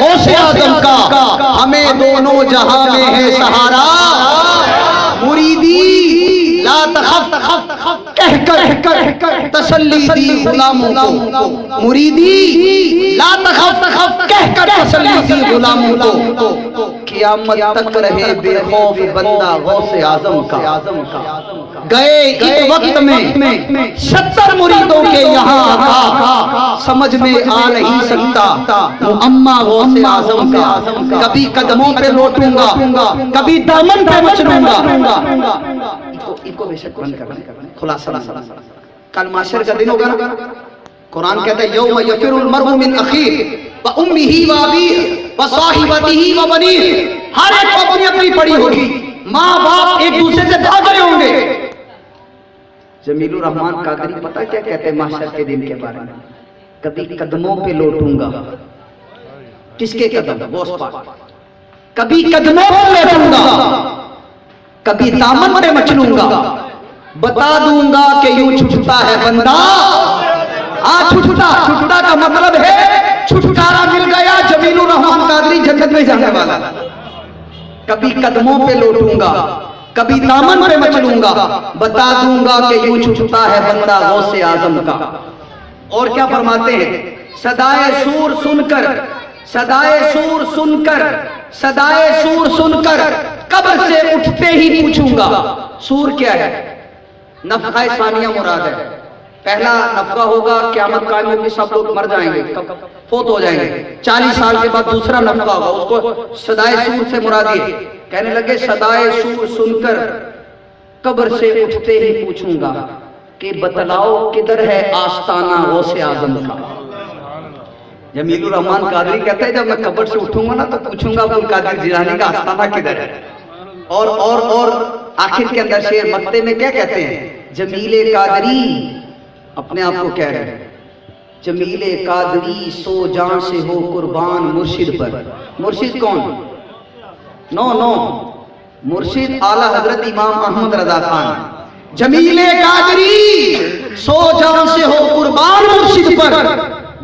गौसे आजम का हमें दोनों जहां में है सहारा। मुरीदी ला तखफ कह कर तसल्ली दी गुलामों को, मुरीदी ला तखफ कह कर तसल्ली दी गुलामों को, क़यामत तक रहे बेखौफ बंदा गौसे आजम का। गए एक वक्त में 70 मुरीदों के यहाँ आका, समझ में आ नहीं सकता मुअम्मा गौसे आजम का। कभी कदमों पे लौटूंगा, कभी दामन पे मचलूंगा। इनको बेशक बंद करना, खुलासा कल माशर का दिन होगा ना, कुरान कहता है यौम यफिरुल मरउ मिन अखीह व उम्मिही व अबीही व साहिबतिही व बनीही, हर एक को अपनी अपनी पड़ी होगी, माँ बाप एक दूसरे से भाग रहे होंगे। जमीलुर रहमान कादरी पता क्या कहते हैं माशर के दिन के बारे में, कभी कदमों पे लौटूंगा, किसके कदम? गौस पाक। कभी कदमों पे लौटूंगा, कभी दामन पे मचलूंगा, बता दूंगा कि यूं छुटता है बंदा। छुटता का मतलब है छुटकारा मिल गया, जमीलुर रहमान कादरी जन्नत में जाने वाला। कभी कदमों पे लौटूंगा, कभी दामन पे मचलूंगा, बता दूंगा कि यूं छुटता है बंदा गौसे आजम का। और क्या फरमाते हैं, सदाए सूर सुनकर, सदाए सूर सुनकर, सदाए सूर सुनकर कब्र से उठते ही पूछूंगा। सूर क्या है? नफका सानिया मुराद है। पहला नफका होगा क़यामत कायम होगी, सब लोग मर जाएंगे, फोत हो जाएंगे, 40 साल के बाद दूसरा नफका होगा, उसको सदाए सूर से मुरादी है। कहने लगे सदाए सूर सुनकर कब्र से उठते ही पूछूंगा कि बतलाओ किधर है आस्ताना गौसे आजम का। जमीलुर रहमान कादरी कहते हैं जब मैं कब्र से उठूंगा ना तो पूछूंगा अब्दुल कादिर जिलानी का आस्ताना किधर है। और आखिर के अंदर शेर मक्ते में क्या कहते हैं, जमीले कादरी अपने आप को कह रहे हैं, जमीले कादरी सो जान से हो कुर्बान मुर्शिद पर। मुर्शिद कौन? नो मुर्शिद आला हजरत इमाम अहमद रजा खान। जमीले कादरी सो जान से हो कुर्बान मुर्शिद पर,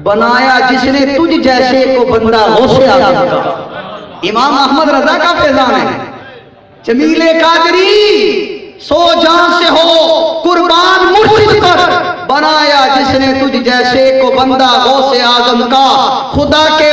बनाया जिसने तुझ जैसे को बंदा गौसे आजम का। इमाम अहमद रजा का फैजान है, जमीले कादरी सो जान से हो कुर्बान मुर्शिद पर, बनाया जिसने तुझ जैसे को बंदा गौसे आजम का। खुदा के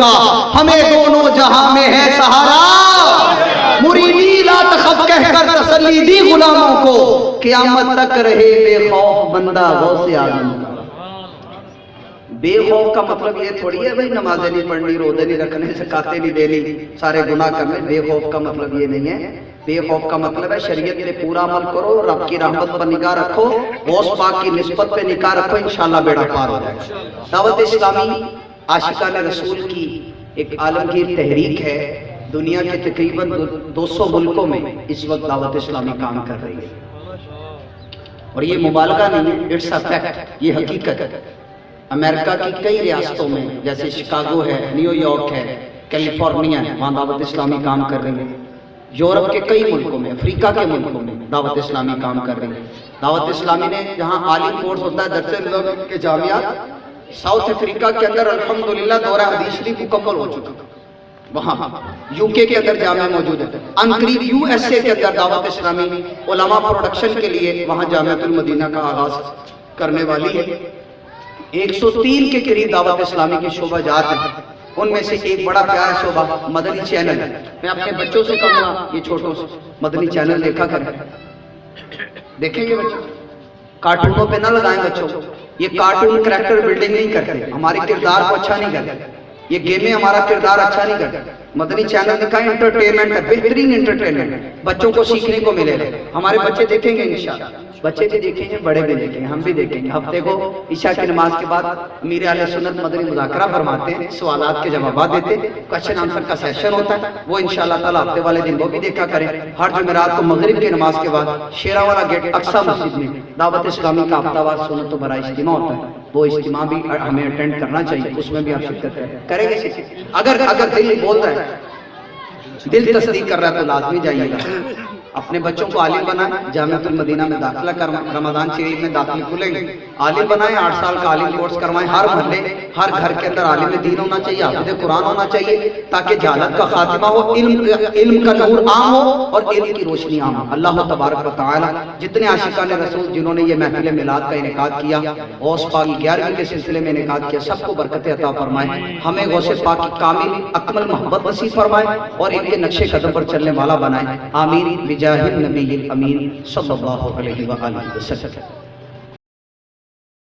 का, हमें दोनों जहां में है सहारा। मुरीदी ला तखफ कहकर तसल्ली दी गुलामों को, क़यामत तक रहे बेखौफ बंदा गौसे आजम का। बेखौफ का मतलब ये थोड़ी है भाई नमाजें नहीं पढ़नी, रोजे नहीं रखने, ज़कातें नहीं देनी, सारे गुनाह करने। बेखौफ का मतलब ये नहीं है। बेखौफ का मतलब है शरीयत पे पूरा अमल करो, रब की रहमत पर निगाह रखो, गौस पाक की निस्बत पे निगाह रखो, इंशाअल्लाह बेड़ा पार हो जाएगा। दावत इस्लामी आशिकान रसूल की एक आलमगीर तहरीक है दुनिया के तकरीबन 200 मुल्कों में इस वक्त दावत इस्लामी काम कर रही है। और ये मुबालगा नहीं है, इट्स अ फैक्ट, ये हकीकत है। अमेरिका की कई रियासतों में जैसे शिकागो है, न्यूयॉर्क है, कैलिफोर्निया है, वहाँ दावत इस्लामी काम कर रही है। यूरोप के कई मुल्कों में, अफ्रीका के मुल्कों में दावत इस्लामी काम कर रही है। दावत इस्लामी ने जहाँ आलिम कोर्स होता है दरसे के जामिया, साउथ अफ्रीका के अंदर अल्हम्दुलिल्लाह दौरा हदीस भी मुकम्मल हो चुका, वहाँ यूके के अंदर जामिया मौजूद है। अनकरीब यूएसए के अंदर दावत इस्लामी उलमा प्रोडक्शन के लिए वहाँ जामियातुल मदीना का आगाज करने वाली है। 103 के करीब दावत इस्लामी की शोबा जात है, उनमें से एक बड़ा प्यारा शोबा मदनी चैनल है। मैं अपने बच्चों से कहूँगा ये छोटों से मदनी चैनल देखा करें, देखेंगे बच्चों, कार्टूनों पे ना लगाएं बच्चों, ये कार्टून कैरेक्टर बिल्डिंग नहीं करते, हमारे किरदार को अच्छा नहीं करते, ये गेमें हमारा किरदार अच्छा नहीं करते। मदनी चैनल का एंटरटेनमेंट है, बेहतरीन एंटरटेनमेंट, बच्चों को सीखने को मिलेगा। हमारे बच्चे देखेंगे इंशाल्लाह, बच्चे भी देखेंगे, बड़े भी देखेंगे, हम भी देखेंगे। हफ्ते को ईशा की नमाज के बाद अमीर आले सुन्नत मदनी मुज़ाकरा फरमाते हैं, सवालात के जवाब देते हैं, क्वेश्चन आंसर का सेशन होता है, वो इंशाल्लाह ताला हफ्ते वाले दिन वो भी देखा करें। हर जुमेरात को मगरिब की नमाज के बाद शेरावाला गेट अक्सा मस्जिद में दावत इस्लामी का हफ्तावार सुन्नत व बड़ा इज्तिमा होता है, वो इज्तिमा भी हमें अटेंड करना चाहिए, उसमें भी आप शिरकत करेंगे। अगर दिल बोल रहा है, दिल तस्दीक कर रहा है तो लाजमी जाइएगा। अपने बच्चों को आलिम बनाएं, जामियातुल मदीना में दाखिला करवाएं, रमजान शरीफ में दाखिले खुलेंगे, आलिम बनाएं, 8 साल का आलिम कोर्स करवाएं। हर मोहल्ले हर घर के अंदर आलिम दीन होना चाहिए, हाफिज़ कुरान होना चाहिए, ताकि जहालत का खात्मा हो, इल्म का नूर आम हो और इल्म की रोशनी आम हो। अल्लाह तबारक व तआला जितने आशिकान रसूल जिन्होंने ये महफिल मिलाद का इनेकाद किया, गौस पाक की 11वीं के सिलसिले में इनेकाद किया, सबको बरकत अता फरमाए, हमें गौसे पाक की कामिल अकमल मोहब्बत नसीब फरमाए और इनके नक्शे कदम पर चलने वाला बनाए। आमीन बिजाहिल नबील अमीन सल्लल्लाहु अलैहि व आलिहि वसल्लम।